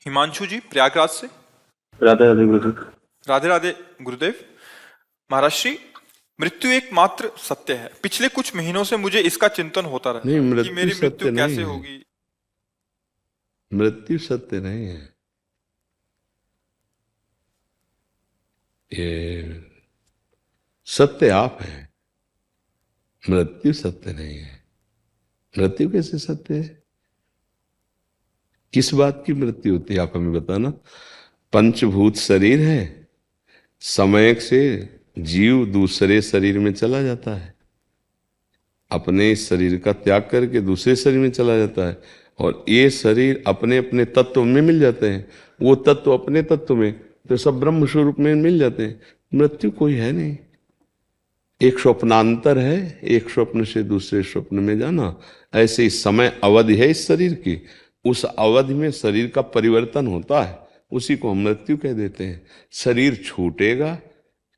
हिमांशु जी प्रयागराज से। राधे राधे गुरुदेव। राधे राधे गुरुदेव। महाराज श्री, मृत्यु एकमात्र सत्य है। पिछले कुछ महीनों से मुझे इसका चिंतन होता रहता नहीं, है कि मृत्यु मेरी सत्य मृत्यु नहीं कैसे है। होगी। मृत्यु सत्य नहीं है। ये सत्य आप हैं, मृत्यु सत्य नहीं है। मृत्यु कैसे सत्य है? किस बात की मृत्यु होती है आप हमें बताना। पंचभूत शरीर है, समय से जीव दूसरे शरीर में चला जाता है, अपने शरीर का त्याग करके दूसरे शरीर में चला जाता है, और ये शरीर अपने अपने तत्व में मिल जाते हैं, वो तत्व अपने तत्व में, तो सब ब्रह्म स्वरूप में मिल जाते हैं। मृत्यु कोई है नहीं। एक स्वप्नांतर है, एक स्वप्न से दूसरे स्वप्न में जाना। ऐसे ही समय अवधि है इस शरीर की, उस अवधि में शरीर का परिवर्तन होता है, उसी को हम मृत्यु कह देते हैं। शरीर छूटेगा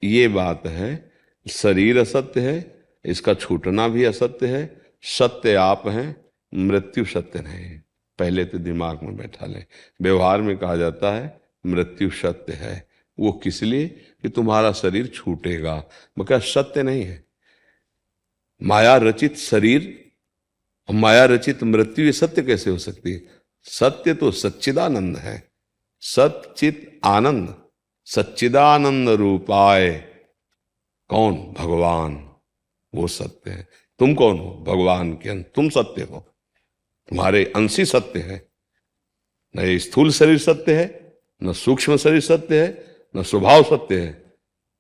ये बात है, शरीर असत्य है, इसका छूटना भी असत्य है। सत्य आप हैं, मृत्यु सत्य नहीं है। पहले तो दिमाग में बैठा लें। व्यवहार में कहा जाता है मृत्यु सत्य है, वो किस लिए कि तुम्हारा शरीर छूटेगा, मगर सत्य नहीं है। माया रचित शरीर और माया रचित मृत्यु ये सत्य कैसे हो सकती है? सत्य तो सच्चिदानंद है, सच्चित आनंद, सच्चिदानंद रूपाय। कौन? भगवान, वो सत्य है। तुम कौन हो? भगवान के अंश, तुम सत्य हो। तुम्हारे अंश ही सत्य है। न ये स्थूल शरीर सत्य है, न सूक्ष्म शरीर सत्य है, न स्वभाव सत्य है,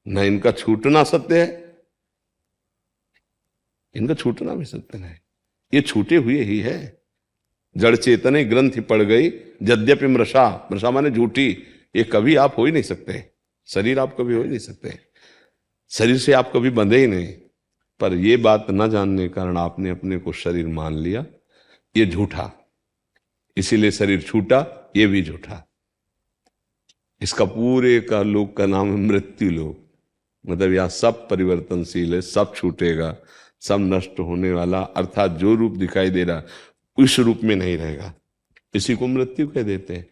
न इनका छूटना सत्य है। इनका छूटना भी सत्य नहीं, ये छूटे हुए ही है। जड़ चेतने ग्रंथि पड़ गई यद्यपि मृषा, मृषा माने झूठी। ये कभी आप हो ही नहीं सकते, शरीर आप कभी हो ही नहीं सकते, शरीर से आप कभी बंधे ही नहीं। पर ये बात न जानने के कारण आपने अपने को शरीर मान लिया, ये झूठा, इसीलिए शरीर छूटा, ये भी झूठा। इसका पूरे का लोक का नाम है मृत्यु लोक। मतलब यहां सब परिवर्तनशील है, सब छूटेगा, सब नष्ट होने वाला, अर्थात जो रूप दिखाई दे रहा उस रूप में नहीं रहेगा। इसी को मृत्यु कह देते हैं।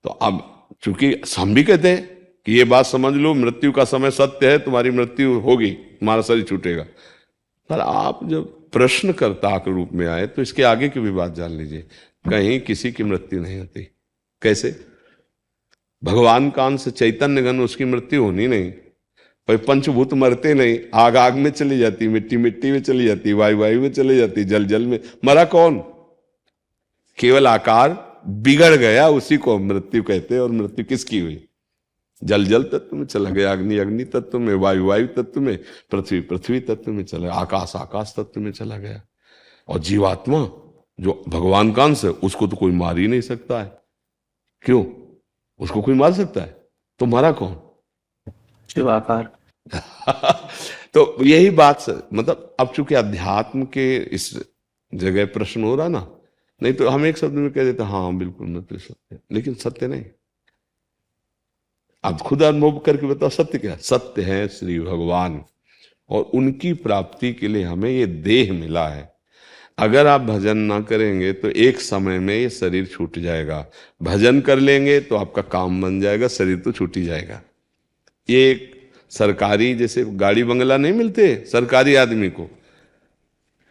तो अब चूंकि हम भी कहते हैं कि ये बात समझ लो, मृत्यु का समय सत्य है, तुम्हारी मृत्यु होगी, तुम्हारा शरीर छूटेगा। पर आप जब प्रश्नकर्ता के रूप में आए तो इसके आगे की भी बात जान लीजिए। कहीं किसी की मृत्यु नहीं होती। कैसे? भगवान का अंश चैतन्य घन, उसकी मृत्यु होनी नहीं। पर पंचभूत मरते नहीं, आग आग में चली जाती, मिट्टी मिट्टी में चली जाती, वायु वायु में चली जाती, जल जल में। मरा कौन? केवल आकार बिगड़ गया, उसी को मृत्यु कहते हैं। और मृत्यु किसकी हुई? जल जल तत्व में चला गया, अग्नि अग्नि तत्व में, वायु वायु तत्व में, पृथ्वी पृथ्वी तत्व में चला, आकाश आकाश तत्व में चला गया। और जीवात्मा जो भगवान का अंश है, उसको तो कोई मार ही नहीं सकता है। क्यों? उसको कोई मार सकता है? तो मारा कौन? शिवाकार। तो यही बात मतलब अब चूंकि अध्यात्म के इस जगह प्रश्न हो रहा ना, नहीं तो हम एक शब्द में कह देते हाँ बिल्कुल मृत्यु सत्य, लेकिन सत्य नहीं। आप खुद अनुभव करके बताओ सत्य क्या? सत्य है श्री भगवान, और उनकी प्राप्ति के लिए हमें ये देह मिला है। अगर आप भजन ना करेंगे तो एक समय में ये शरीर छूट जाएगा, भजन कर लेंगे तो आपका काम बन जाएगा, शरीर तो छूट ही जाएगा। ये एक सरकारी जैसे गाड़ी बंगला नहीं मिलते सरकारी आदमी को,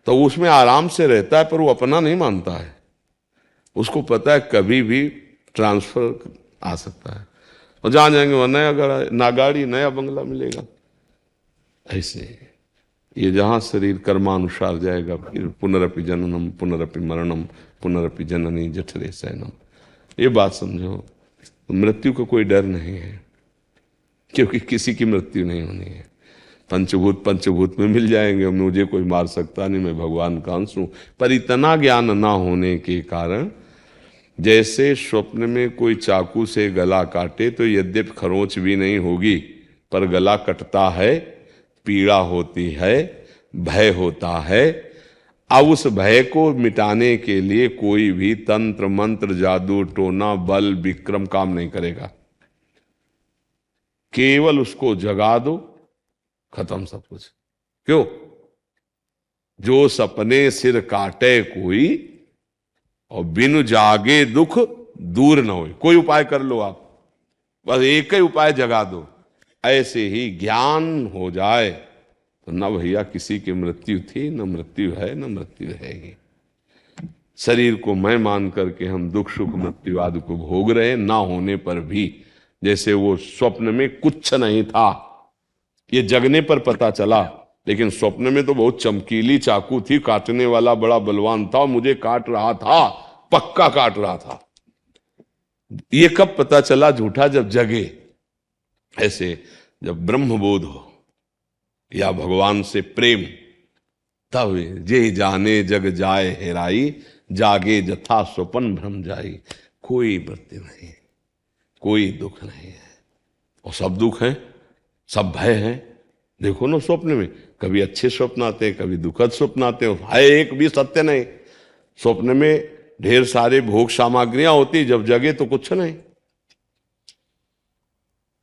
तो उसमें आराम से रहता है, पर वो अपना नहीं मानता है। उसको पता है कभी भी ट्रांसफर आ सकता है, और जहां जाएंगे वह नया गाड़ी नया बंगला मिलेगा। ऐसे ये जहां शरीर कर्मानुसार जाएगा, फिर पुनरपि जननम पुनरपि मरणम पुनरपि जननी जठरे शयनम। ये बात समझो, तो मृत्यु को कोई डर नहीं है, क्योंकि किसी की मृत्यु नहीं होनी है। पंचभूत पंचभूत में मिल जाएंगे, मुझे कोई मार सकता नहीं, मैं भगवान का अंश हूं। पर इतना ज्ञान ना होने के कारण, जैसे स्वप्न में कोई चाकू से गला काटे तो यद्यपि खरोंच भी नहीं होगी, पर गला कटता है, पीड़ा होती है, भय होता है। अब उस भय को मिटाने के लिए कोई भी तंत्र मंत्र जादू टोना बल विक्रम काम नहीं करेगा। केवल उसको जगा दो, खत्म सब कुछ। क्यों? जो सपने सिर काटे कोई, और बिनु जागे दुख दूर न हो। कोई उपाय कर लो आप, बस एक ही उपाय जगा दो, ऐसे ही ज्ञान हो जाए तो न भैया किसी की मृत्यु थी, न मृत्यु है, न मृत्यु रहेगी। शरीर को मैं मान करके हम दुख सुख मृत्यु आदि को भोग रहे, ना होने पर भी। जैसे वो स्वप्न में कुछ नहीं था, ये जगने पर पता चला, लेकिन स्वप्न में तो बहुत चमकीली चाकू थी, काटने वाला बड़ा बलवान था, मुझे काट रहा था, पक्का काट रहा था। ये कब पता चला झूठा? जब जगे। ऐसे जब ब्रह्मबोध हो या भगवान से प्रेम, तब जे जाने जग जाए हेराई, जागे जथा स्वपन भ्रम जाई। कोई मृत्यु नहीं, कोई दुख नहीं है, और सब दुख है, सब भय है। देखो ना स्वप्न में कभी अच्छे स्वप्न आते हैं, कभी दुखद स्वप्न आते हैं, है एक भी सत्य नहीं। स्वप्न में ढेर सारे भोग सामग्रियां होती, जब जगे तो कुछ नहीं।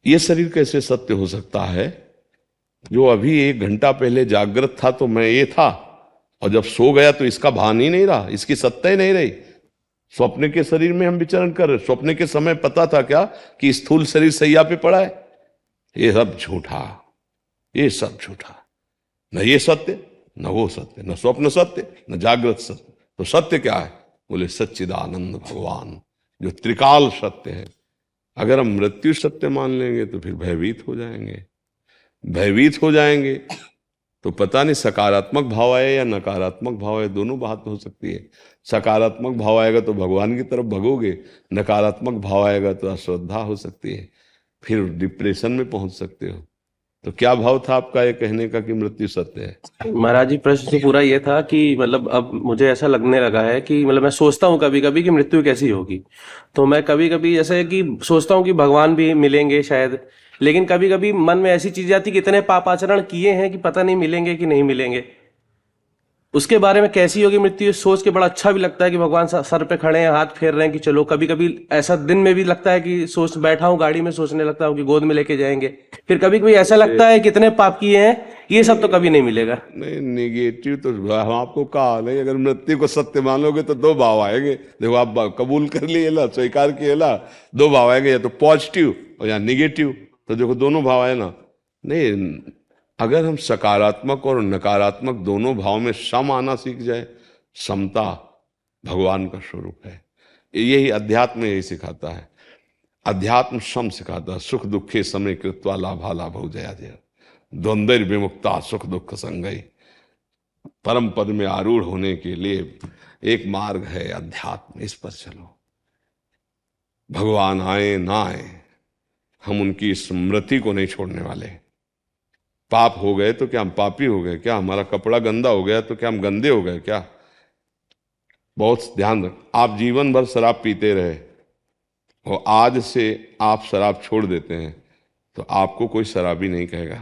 ये शरीर कैसे सत्य हो सकता है? जो अभी 1 घंटा पहले जागृत था तो मैं ये था, और जब सो गया तो इसका भान ही नहीं रहा, इसकी सत्ता ही नहीं रही। स्वप्न के शरीर में हम विचरण कर रहे, स्वप्न के समय पता था क्या कि स्थूल शरीर सैया पे पड़ा है? ये सब झूठा, ये सब झूठा। न ये सत्य, न वो सत्य, न स्वप्न सत्य, न जागृत सत्य। तो सत्य क्या है? बोले सच्चिदानंद भगवान, जो त्रिकाल सत्य है। अगर हम मृत्यु सत्य मान लेंगे तो फिर भयभीत हो जाएंगे। भयभीत हो जाएंगे तो पता नहीं सकारात्मक भाव आए या नकारात्मक भाव आए, दोनों बात हो सकती है। सकारात्मक भाव आएगा तो भगवान की तरफ भगोगे, नकारात्मक भाव आएगा तो अश्रद्धा हो सकती है, फिर डिप्रेशन में पहुंच सकते हो। तो क्या भाव था आपका ये कहने का कि मृत्यु सत्य है? महाराज जी, प्रश्न तो पूरा ये था कि मतलब अब मुझे ऐसा लगने लगा है कि मतलब मैं सोचता हूँ कभी कभी कि मृत्यु कैसी होगी। तो मैं कभी कभी जैसे कि सोचता हूँ कि भगवान भी मिलेंगे शायद, लेकिन कभी कभी मन में ऐसी चीज आती कि इतने पाप आचरण किए हैं कि पता नहीं मिलेंगे कि नहीं मिलेंगे। उसके बारे में कैसी होगी मृत्यु, सोच के बड़ा अच्छा भी लगता है कि भगवान सर पे खड़े हैं, हाथ फेर रहे हैं कि चलो। कभी कभी ऐसा दिन में भी लगता है कि सोच बैठा हूँ गाड़ी में, सोचने लगता हूँ कि गोद में लेके जाएंगे। फिर कभी कभी ऐसा लगता है कि इतने पाप किए हैं, ये सब तो कभी नहीं मिलेगा। नहीं, नेगेटिव तो हम आपको कहा नहीं। अगर मृत्यु को सत्य मानोगे तो 2 भाव आएंगे। देखो आप कबूल कर लिए ला, स्वीकार किए ला, 2 भाव आएंगे, या तो पॉजिटिव और या निगेटिव। तो देखो दोनों भाव आए ना। नहीं, अगर हम सकारात्मक और नकारात्मक दोनों भाव में सम आना सीख जाए, समता भगवान का स्वरूप है। यही अध्यात्म यही सिखाता है। अध्यात्म सम सिखाता है। सुख दुखे समय कृत्वा लाभा लाभौ जया जया, द्वंद्वैर विमुक्ता सुख दुख संगई। परम पद में आरूढ़ होने के लिए एक मार्ग है अध्यात्म, इस पर चलो। भगवान आए ना आए, हम उनकी स्मृति को नहीं छोड़ने वाले। पाप हो गए तो क्या हम पापी हो गए? क्या हमारा कपड़ा गंदा हो गया तो क्या हम गंदे हो गए? क्या? बहुत ध्यान रख। आप जीवन भर शराब पीते रहे और आज से आप शराब छोड़ देते हैं तो आपको कोई शराबी नहीं कहेगा,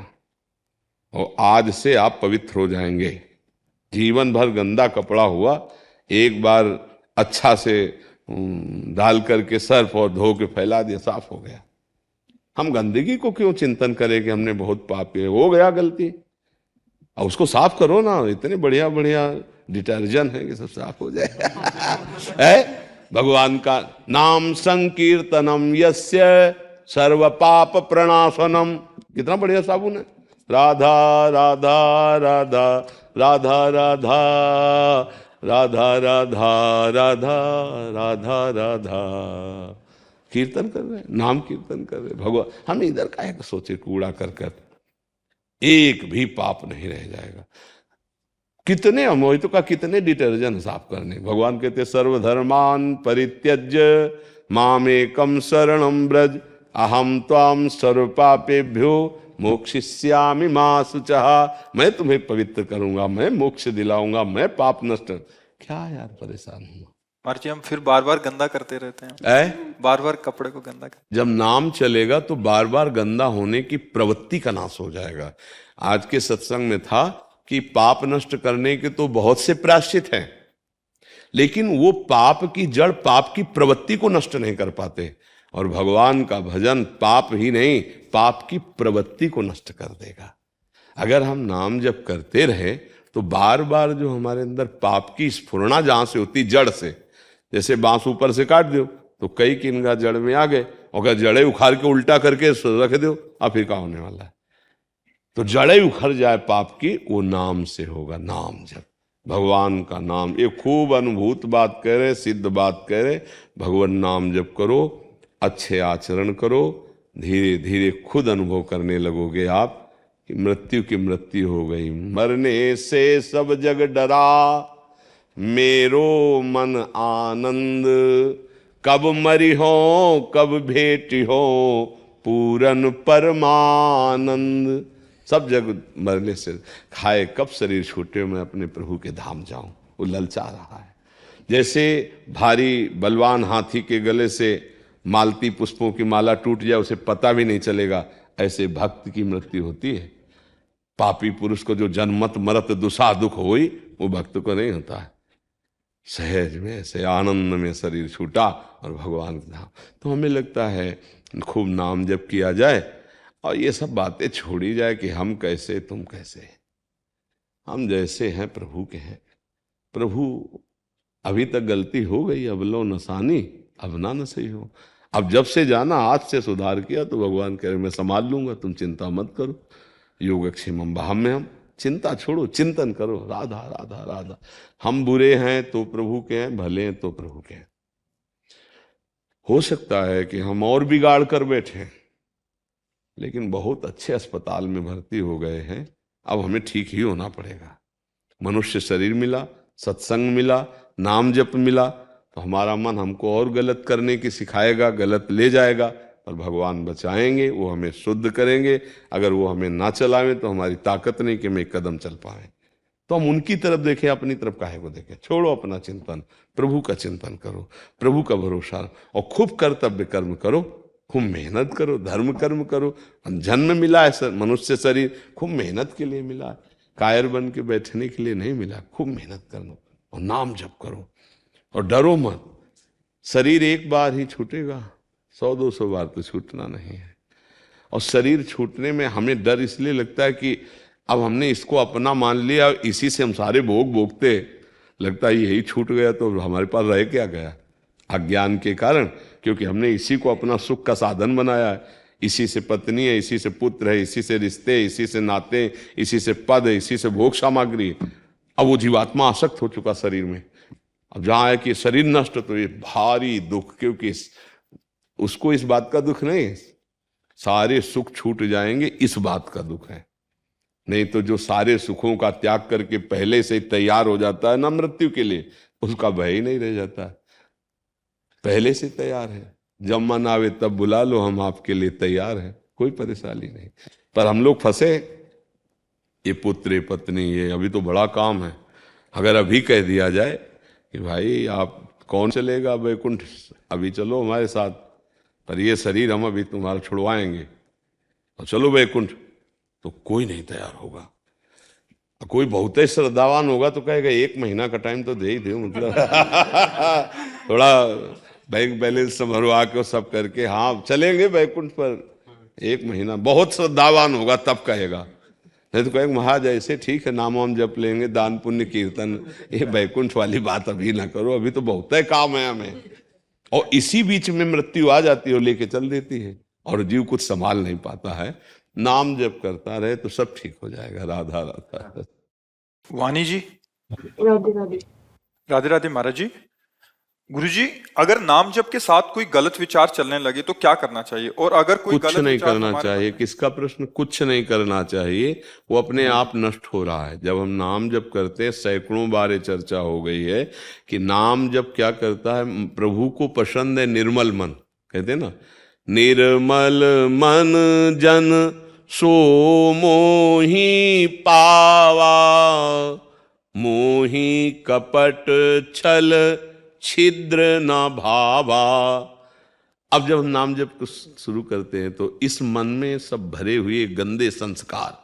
और आज से आप पवित्र हो जाएंगे। जीवन भर गंदा कपड़ा हुआ, एक बार अच्छा से डाल करके सर्फ और धो के फैला दिया, साफ हो गया। हम गंदगी को क्यों चिंतन करें कि हमने बहुत पाप किए? हो गया गलती, और उसको साफ करो ना। इतने बढ़िया बढ़िया डिटर्जेंट है कि सब साफ हो जाए। है भगवान का नाम संकीर्तनम यस्य सर्व पाप प्रणाशनम। कितना बढ़िया साबुन है। राधा राधा राधा राधा राधा राधा राधा राधा राधा राधा। कीर्तन कर रहे, नाम कीर्तन कर रहे भगवान। हम इधर का है सोचे कूड़ा कर एक भी पाप नहीं रह जाएगा। कितने अमोहितों का कितने डिटर्जेंट साफ करने। भगवान कहते सर्वधर्मान परित्यज्य मामेकम शरणम ब्रज अहम त्वाम सर्व पापेभ्यो मोक्षिष्यामि मा शुचः। मैं तुम्हें पवित्र करूंगा, मैं मोक्ष दिलाऊंगा, मैं पाप नष्ट। क्या यार परेशान हूं महाराज जी, हम फिर बार बार गंदा करते रहते हैं। बार बार कपड़े को गंदा करते। जब नाम चलेगा तो बार बार गंदा होने की प्रवृत्ति का नाश हो जाएगा। आज के सत्संग में था कि पाप नष्ट करने के तो बहुत से प्रायश्चित हैं, लेकिन वो पाप की जड़, पाप की प्रवृत्ति को नष्ट नहीं कर पाते। और भगवान का भजन पाप ही नहीं, पाप की प्रवृत्ति को नष्ट कर देगा। अगर हम नाम जप करते रहे तो बार बार जो हमारे अंदर पाप की स्फुरणा जहां से होती, जड़ से, जैसे बांस ऊपर से काट दो तो कई किनका जड़ में आ गए, और अगर जड़े उखाड़ के उल्टा करके रख दो, अब फिर क्या होने वाला है? तो जड़े उखड़ जाए पाप की, वो नाम से होगा। नाम जप, भगवान का नाम, ये खूब अनुभूत बात कह रहे, सिद्ध बात कह रहे। भगवान नाम जप करो, अच्छे आचरण करो, धीरे धीरे खुद अनुभव करने लगोगे आप कि मृत्यु की मृत्यु हो गई। मरने से सब जग डरा, मेरो मन आनंद, कब मरी हो कब भेटी हो, पूरन परमानंद। सब जग मरने से खाए कब शरीर छूटे, मैं अपने प्रभु के धाम जाऊं, वो ललचा रहा है। जैसे भारी बलवान हाथी के गले से मालती पुष्पों की माला टूट जाए, उसे पता भी नहीं चलेगा, ऐसे भक्त की मृत्यु होती है। पापी पुरुष को जो जन्मत मरत दुसा दुख होई, वो भक्त को नहीं होता है। सहज में ऐसे आनंद में शरीर छूटा और भगवान का नाम। तो हमें लगता है खूब नाम जप किया जाए और ये सब बातें छोड़ी जाए कि हम कैसे तुम कैसे। हम जैसे हैं प्रभु के हैं। प्रभु अभी तक गलती हो गई, अब लो नसानी, अब ना न सही हो। अब जब से जाना आज से सुधार किया, तो भगवान कह रहे मैं संभाल लूंगा, तुम चिंता मत करो। योगक्षेमम हम चिंता छोड़ो, चिंतन करो, राधा राधा राधा। हम बुरे हैं तो प्रभु के हैं, भले हैं तो प्रभु के हैं। हो सकता है कि हम और बिगाड़ कर बैठे, लेकिन बहुत अच्छे अस्पताल में भर्ती हो गए हैं, अब हमें ठीक ही होना पड़ेगा। मनुष्य शरीर मिला, सत्संग मिला, नाम जप मिला, तो हमारा मन हमको और गलत करने की सिखाएगा, गलत ले जाएगा, और भगवान बचाएंगे, वो हमें शुद्ध करेंगे। अगर वो हमें ना चलावें तो हमारी ताकत नहीं कि हम एक कदम चल पाए। तो हम उनकी तरफ देखें, अपनी तरफ काहे को देखें। छोड़ो अपना चिंतन, प्रभु का चिंतन करो, प्रभु का भरोसा, और खूब कर्तव्य कर्म करो, खूब मेहनत करो, धर्म कर्म करो। जन्म मिला है मनुष्य शरीर, खूब मेहनत के लिए मिला है, कायर बन के बैठने के लिए नहीं मिला। खूब मेहनत करो और नाम जप करो, और डरो मत। शरीर एक बार ही छूटेगा, 100-200 बार तो छूटना नहीं है। और शरीर छूटने में हमें डर इसलिए लगता है कि अब हमने इसको अपना मान लिया, इसी से हम सारे भोग भोगते, लगता है यही छूट गया तो हमारे पास रह क्या गया, अज्ञान के कारण। क्योंकि हमने इसी को अपना सुख का साधन बनाया है। इसी से पत्नी है, इसी से पुत्र है, इसी से रिश्ते, इसी से नाते, इसी से पद है, इसी से भोग सामग्री। अब वो जीवात्मा आसक्त हो चुका शरीर में। अब जहाँ है कि शरीर नष्ट, तो ये भारी दुख, क्योंकि उसको इस बात का दुख नहीं, सारे सुख छूट जाएंगे इस बात का दुख है। नहीं तो जो सारे सुखों का त्याग करके पहले से तैयार हो जाता है ना मृत्यु के लिए, उसका भय ही नहीं रह जाता। पहले से तैयार है, जब मन आवे तब बुला लो, हम आपके लिए तैयार हैं, कोई परेशानी नहीं। पर हम लोग फंसे, ये पुत्र पत्नी, ये अभी तो बड़ा काम है। अगर अभी कह दिया जाए कि भाई आप कौन चलेगा वैकुंठ, अभी चलो हमारे साथ, पर ये शरीर हम अभी तुम्हारा छुड़वाएंगे और चलो वैकुंठ, तो कोई नहीं तैयार होगा। कोई बहुत ही श्रद्धावान होगा तो कहेगा 1 महीना का टाइम तो दे ही दे, मतलब थोड़ा बैंक बैलेंस भरवा के सब करके, हाँ चलेंगे वैकुंठ, पर 1 महीना। बहुत श्रद्धावान होगा तब कहेगा, नहीं तो कहेगा महाराज ऐसे ठीक है, नाम वाम जप लेंगे, दान पुण्य कीर्तन, ये वैकुंठ वाली बात अभी ना करो, अभी तो बहुत है काम है हमें। और इसी बीच में मृत्यु आ जाती है और लेके चल देती है, और जीव कुछ संभाल नहीं पाता है। नाम जप करता रहे तो सब ठीक हो जाएगा। राधा राधा। वाणी जी, राधे राधे। राधे राधे महाराज जी। गुरु जी, अगर नाम जप के साथ कोई गलत विचार चलने लगे तो क्या करना चाहिए? और अगर कोई कुछ गलत नहीं विचार करना चाहिए। किसका प्रश्न? कुछ नहीं करना चाहिए, वो अपने आप नष्ट हो रहा है। जब हम नाम जप करते हैं, सैकड़ों बार ये चर्चा हो गई है कि नाम जप क्या करता है, प्रभु को पसंद है निर्मल मन, कहते हैं ना, निर्मल मन जन सो मोही पावा, मोही कपट छल छिद्र न भावा। अब जब हम नाम जप को शुरू करते हैं तो इस मन में सब भरे हुए गंदे संस्कार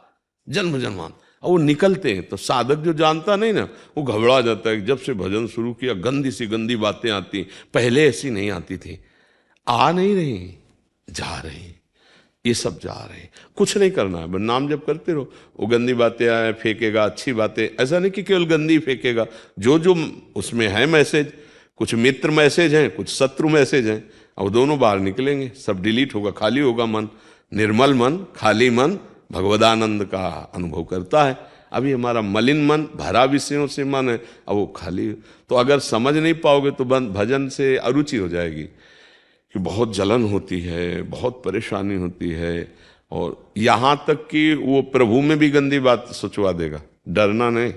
जन्म जन्मान, और वो निकलते हैं। तो साधक जो जानता नहीं ना, वो घबरा जाता है। जब से भजन शुरू किया गंदी सी गंदी बातें आती, पहले ऐसी नहीं आती थी, आ नहीं रही, जा रही, ये सब जा रहे। कुछ नहीं करना है, बस नाम जप करते रहो। वो गंदी बातें आए फेंकेगा, अच्छी बातें, ऐसा नहीं कि केवल गंदी फेंकेगा, जो जो उसमें है मैसेज, कुछ मित्र मैसेज हैं, कुछ शत्रु मैसेज हैं। अब दोनों बाहर निकलेंगे, सब डिलीट होगा, खाली होगा मन। निर्मल मन, खाली मन भगवदानंद का अनुभव करता है। अभी हमारा मलिन मन, भरा विषयों से मन है, अब वो खाली। तो अगर समझ नहीं पाओगे तो भजन से अरुचि हो जाएगी कि बहुत जलन होती है, बहुत परेशानी होती है, और यहां तक कि वो प्रभु में भी गंदी बात सोचवा देगा। डरना नहीं,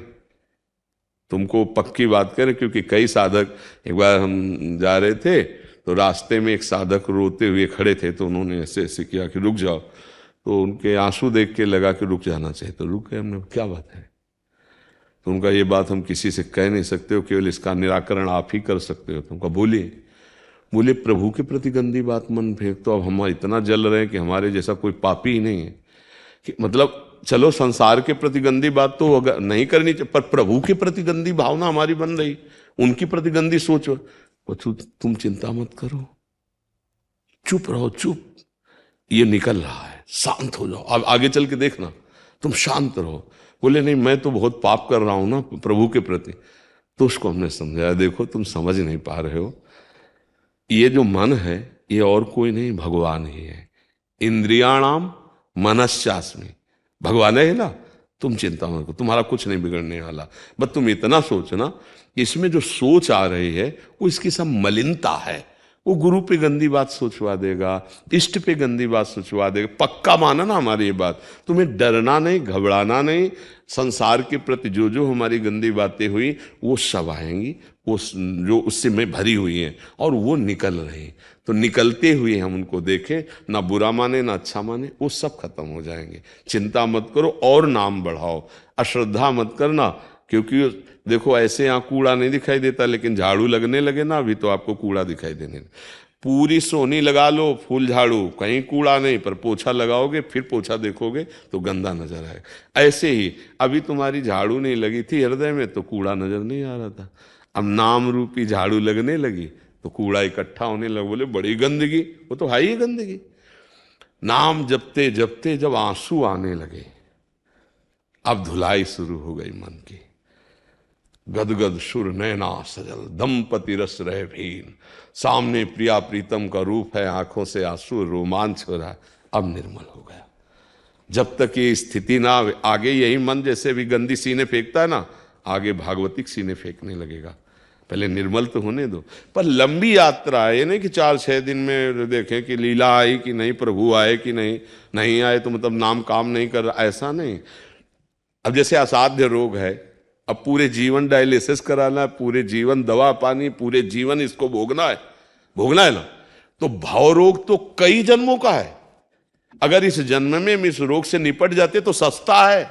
तुमको पक्की बात करें, क्योंकि कई साधक, एक बार हम जा रहे थे तो रास्ते में एक साधक रोते हुए खड़े थे, तो उन्होंने ऐसे ऐसे किया कि रुक जाओ, तो उनके आंसू देख के लगा कि रुक जाना चाहिए, तो रुक गए। हमने क्या बात है, तो उनका ये बात हम किसी से कह नहीं सकते हो, केवल इसका निराकरण आप ही कर सकते हो। तो उनका बोले प्रभु के प्रति गंदी बात मन फेंक, तो अब हम इतना जल रहे हैं कि हमारे जैसा कोई पापी ही नहीं है। कि मतलब चलो संसार के प्रति गंदी बात तो अगर नहीं करनी चाहिए, पर प्रभु के प्रति गंदी भावना हमारी बन रही, उनकी प्रति गंदी सोच। तुम चिंता मत करो, चुप रहो, चुप, ये निकल रहा है, शांत हो जाओ, अब आगे चल के देखना, तुम शांत रहो। बोले नहीं, मैं तो बहुत पाप कर रहा हूं ना प्रभु के प्रति। तो उसको हमने समझाया, देखो तुम समझ नहीं पा रहे हो, ये जो मन है ये और कोई नहीं, भगवान ही है। इंद्रियाणाम मनश्चास्मि, भगवान है ना, तुम चिंता मत करो, तुम्हारा कुछ नहीं बिगड़ने वाला। बस तुम इतना सोचना, इसमें जो सोच आ रही है वो इसकी सब मलिनता है। वो गुरु पे गंदी बात सोचवा देगा, इष्ट पे गंदी बात सोचवा देगा। पक्का माना ना हमारी ये बात, तुम्हें डरना नहीं, घबराना नहीं। संसार के प्रति जो जो हमारी गंदी बातें हुई वो सब आएंगी, वो जो उससे में भरी हुई हैं, और वो निकल रही। तो निकलते हुए हम उनको देखें, ना बुरा माने ना अच्छा माने, वो सब खत्म हो जाएंगे। चिंता मत करो और नाम बढ़ाओ, अश्रद्धा मत करना। क्योंकि देखो ऐसे यहाँ कूड़ा नहीं दिखाई देता, लेकिन झाड़ू लगने लगे ना अभी तो आपको कूड़ा दिखाई देने। पूरी सोनी लगा लो, फूल झाड़ू, कहीं कूड़ा नहीं, पर पोछा लगाओगे, फिर पोछा देखोगे तो गंदा नजर आएगा। ऐसे ही अभी तुम्हारी झाड़ू नहीं लगी थी हृदय में तो कूड़ा नजर नहीं आ रहा था, अब नाम रूपी झाड़ू लगने लगी तो कूड़ा इकट्ठा होने लगा। बोले बड़ी गंदगी, वो तो है ही गंदगी। नाम जपते जपते जब आंसू आने लगे, अब धुलाई शुरू हो गई मन की। गदगद सुर नैना सजल, दंपति रस रहे भीन, सामने प्रिया प्रीतम का रूप है, आंखों से आंसू, रोमांच हो रहा। अब निर्मल हो गया। जब तक ये स्थिति ना आगे, यही मन जैसे भी गंदी सीने फेंकता है ना, आगे भागवतिक सीने फेंकने लगेगा। पहले निर्मल तो होने दो। पर लंबी यात्रा है, ये नहीं कि 4-6 दिन में देखें कि लीला आई कि नहीं, प्रभु आए कि नहीं, नहीं आए तो मतलब नाम काम नहीं कर रहा, ऐसा नहीं। अब जैसे असाध्य रोग है, अब पूरे जीवन डायलिसिस कराना है, पूरे जीवन दवा पानी, पूरे जीवन इसको भोगना है ना। तो भाव रोग तो कई जन्मों का है। अगर इस जन्म में हम इस रोग से निपट जाते तो सस्ता है,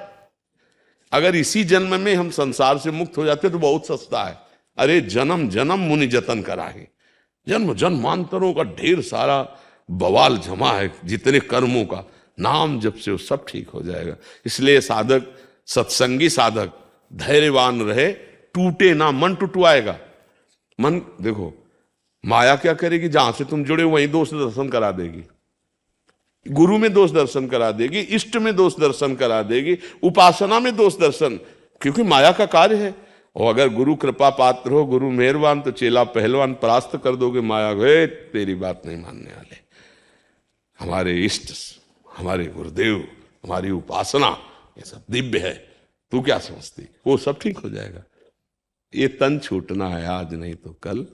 अगर इसी जन्म में हम संसार से मुक्त हो जाते तो बहुत सस्ता है। अरे जन्म जन्म मुनि जतन कराए, जन्म जन्मांतरों का ढेर सारा बवाल जमा है, जितने कर्मों का। नाम जब से वो सब ठीक हो जाएगा। इसलिए साधक, सत्संगी साधक धैर्यवान रहे, टूटे ना, मन टुटवाएगा। मन देखो माया क्या करेगी, जहां से तुम जुड़े वहीं दोष दर्शन करा देगी, गुरु में दोष दर्शन करा देगी, इष्ट में दोष दर्शन करा देगी, उपासना में दोष दर्शन, क्योंकि माया का कार्य है। और अगर गुरु कृपा पात्र हो, गुरु मेहरबान, तो चेला पहलवान, परास्त कर दोगे माया को। तेरी बात नहीं मानने वाले हमारे इष्ट, हमारे गुरुदेव, हमारी उपासना, ये सब दिव्य है, तू क्या समझती, वो सब ठीक हो जाएगा। ये तन छूटना है, आज नहीं तो कल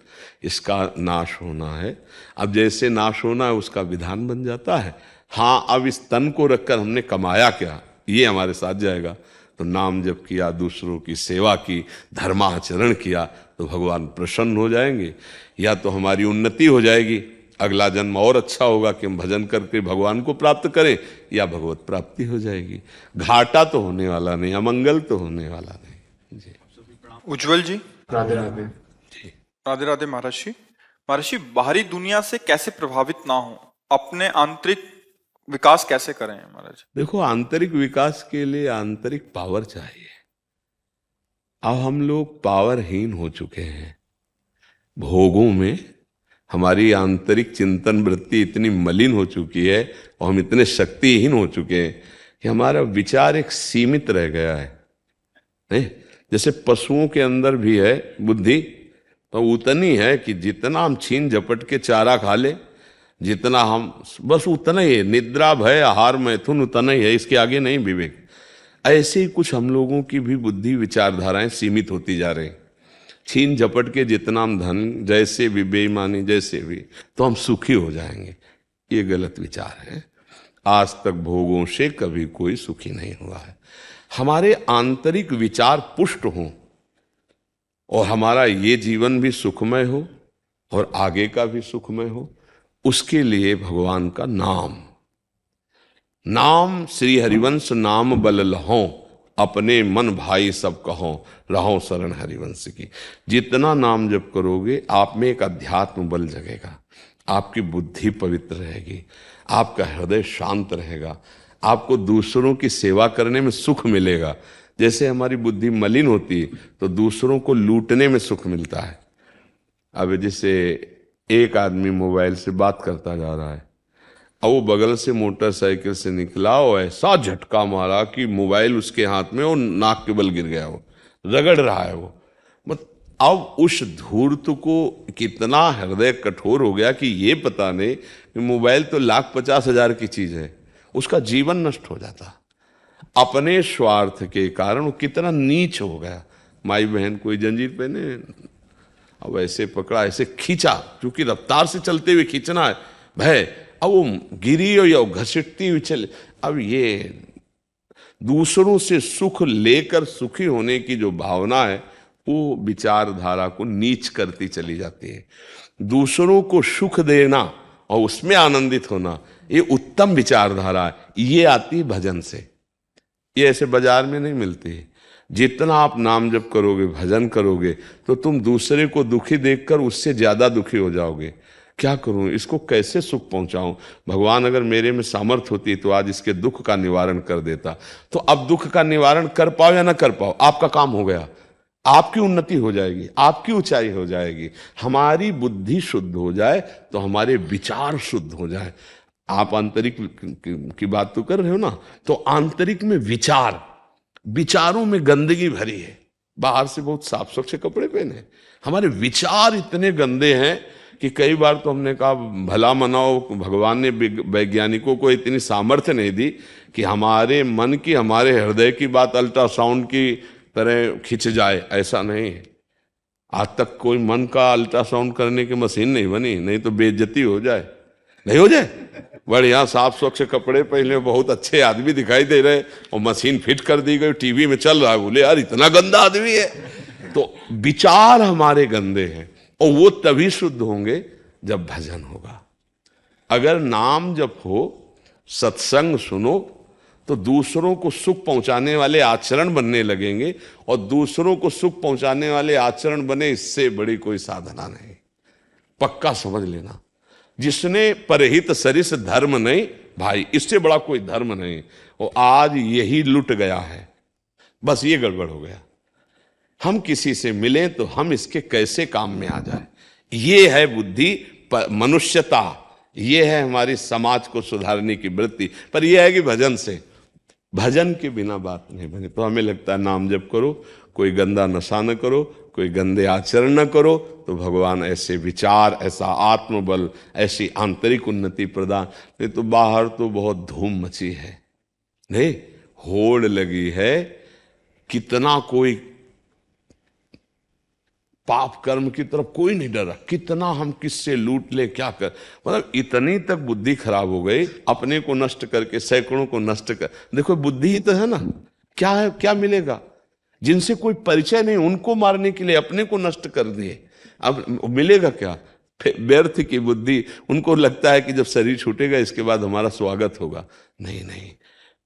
इसका नाश होना है। अब जैसे नाश होना है उसका विधान बन जाता है। हाँ, अब इस तन को रखकर हमने कमाया क्या, ये हमारे साथ जाएगा। तो नाम जप किया, दूसरों की सेवा की, धर्माचरण किया, तो भगवान प्रसन्न हो जाएंगे। या तो हमारी उन्नति हो जाएगी, अगला जन्म और अच्छा होगा कि हम भजन करके भगवान को प्राप्त करें, या भगवत प्राप्ति हो जाएगी। घाटा तो होने वाला नहीं, अमंगल तो होने वाला नहीं। जी उज्जवल जी, राधे राधे। जी राधे राधे। महर्षि बाहरी दुनिया से कैसे प्रभावित ना हो, अपने आंतरिक विकास कैसे करें महाराज? देखो, आंतरिक विकास के लिए आंतरिक पावर चाहिए। अब हम लोग पावरहीन हो चुके हैं, भोगों में हमारी आंतरिक चिंतन वृत्ति इतनी मलिन हो चुकी है, और हम इतने शक्तिहीन हो चुके हैं कि हमारा विचार एक सीमित रह गया है। नहीं, जैसे पशुओं के अंदर भी है बुद्धि, तो उतनी है कि जितना हम छीन झपट के चारा खा ले, जितना हम बस उतना ही है। निद्रा भय आहार मैथुन उतना ही है, इसके आगे नहीं विवेक। ऐसे ही कुछ हम लोगों की भी बुद्धि विचारधाराएं सीमित होती जा रही। छीन झपट के जितना हम धन, जैसे भी बेईमानी, जैसे भी, तो हम सुखी हो जाएंगे। ये गलत विचार है। आज तक भोगों से कभी कोई सुखी नहीं हुआ है। हमारे आंतरिक विचार पुष्ट हों और हमारा ये जीवन भी सुखमय हो और आगे का भी सुखमय हो, उसके लिए भगवान का नाम, नाम श्री हरिवंश नाम बल लहों, अपने मन भाई सब कहों, रहो शरण हरिवंश की। जितना नाम जप करोगे आप में एक अध्यात्म बल जगेगा, आपकी बुद्धि पवित्र रहेगी, आपका हृदय शांत रहेगा, आपको दूसरों की सेवा करने में सुख मिलेगा। जैसे हमारी बुद्धि मलिन होती तो दूसरों को लूटने में सुख मिलता है। अब जैसे एक आदमी मोबाइल से बात करता जा रहा है और वो बगल से मोटरसाइकिल से निकला और ऐसा झटका मारा कि मोबाइल उसके हाथ में और नाक के बल गिर गया, वो रगड़ रहा है वो। अब उस धूर्त को कितना हृदय कठोर हो गया कि ये पता नहीं कि मोबाइल तो 1,50,000 की चीज है, उसका जीवन नष्ट हो जाता। अपने स्वार्थ के कारण वो कितना नीच हो गया। माई बहन कोई जंजीर पहने, अब ऐसे पकड़ा, ऐसे खींचा, क्योंकि रफ्तार से चलते हुए खींचना है भय, अब वो गिरी या घसीटती हुई चले। अब ये दूसरों से सुख लेकर सुखी होने की जो भावना है वो विचारधारा को नीच करती चली जाती है। दूसरों को सुख देना और उसमें आनंदित होना, ये उत्तम विचारधारा है। ये आती भजन से, ये ऐसे बाजार में नहीं मिलती। जितना आप नाम जप करोगे, भजन करोगे, तो तुम दूसरे को दुखी देखकर उससे ज्यादा दुखी हो जाओगे। क्या करूं, इसको कैसे सुख पहुंचाऊं, भगवान अगर मेरे में सामर्थ्य होती तो आज इसके दुख का निवारण कर देता। तो अब दुख का निवारण कर पाओ या ना कर पाओ, आपका काम हो गया, आपकी उन्नति हो जाएगी, आपकी ऊंचाई हो जाएगी। हमारी बुद्धि शुद्ध हो जाए तो हमारे विचार शुद्ध हो जाए। आप आंतरिक की बात तो कर रहे हो ना, तो आंतरिक में विचार, विचारों में गंदगी भरी है। बाहर से बहुत साफ स्वच्छ कपड़े पहने, हमारे विचार इतने गंदे हैं कि कई बार तो हमने कहा भला मनाओ, भगवान ने वैज्ञानिकों को इतनी सामर्थ्य नहीं दी कि हमारे मन की, हमारे हृदय की बात अल्ट्रासाउंड की तरह खिंच जाए। ऐसा नहीं है, आज तक कोई मन का अल्ट्रासाउंड करने की मशीन नहीं बनी, नहीं तो बेइज्जती हो जाए, नहीं हो जाए। बढ़िया साफ स्वच्छ कपड़े पहले, बहुत अच्छे आदमी दिखाई दे रहे और मशीन फिट कर दी गई, टीवी में चल रहा है, बोले यार इतना गंदा आदमी है। तो विचार हमारे गंदे हैं और वो तभी शुद्ध होंगे जब भजन होगा। अगर नाम जप हो, सत्संग सुनो, तो दूसरों को सुख पहुंचाने वाले आचरण बनने लगेंगे, और दूसरों को सुख पहुंचाने वाले आचरण बने, इससे बड़ी कोई साधना नहीं। पक्का समझ लेना, जिसने परहित सरिस धर्म नहीं, भाई इससे बड़ा कोई धर्म नहीं। और आज यही लुट गया है, बस ये गड़बड़ हो गया। हम किसी से मिलें तो हम इसके कैसे काम में आ जाए, ये है बुद्धि, मनुष्यता, ये है हमारी समाज को सुधारने की वृत्ति। पर यह है कि भजन से, भजन के बिना बात नहीं बने। तो हमें लगता है नाम जप करो, कोई गंदा नशा न करो, कोई गंदे आचरण न करो, तो भगवान ऐसे विचार, ऐसा आत्मबल, ऐसी आंतरिक उन्नति प्रदान। नहीं तो बाहर तो बहुत धूम मची है, नहीं होड़ लगी है, कितना कोई पाप कर्म की तरफ कोई नहीं डरा, कितना हम किससे लूट ले, क्या कर, मतलब इतनी तक बुद्धि खराब हो गई, अपने को नष्ट करके सैकड़ों को नष्ट कर। देखो बुद्धि ही तो है ना, क्या है, क्या मिलेगा, जिनसे कोई परिचय नहीं उनको मारने के लिए अपने को नष्ट कर दिए, अब मिलेगा क्या, व्यर्थ की बुद्धि। उनको लगता है कि जब शरीर छूटेगा इसके बाद हमारा स्वागत होगा। नहीं नहीं,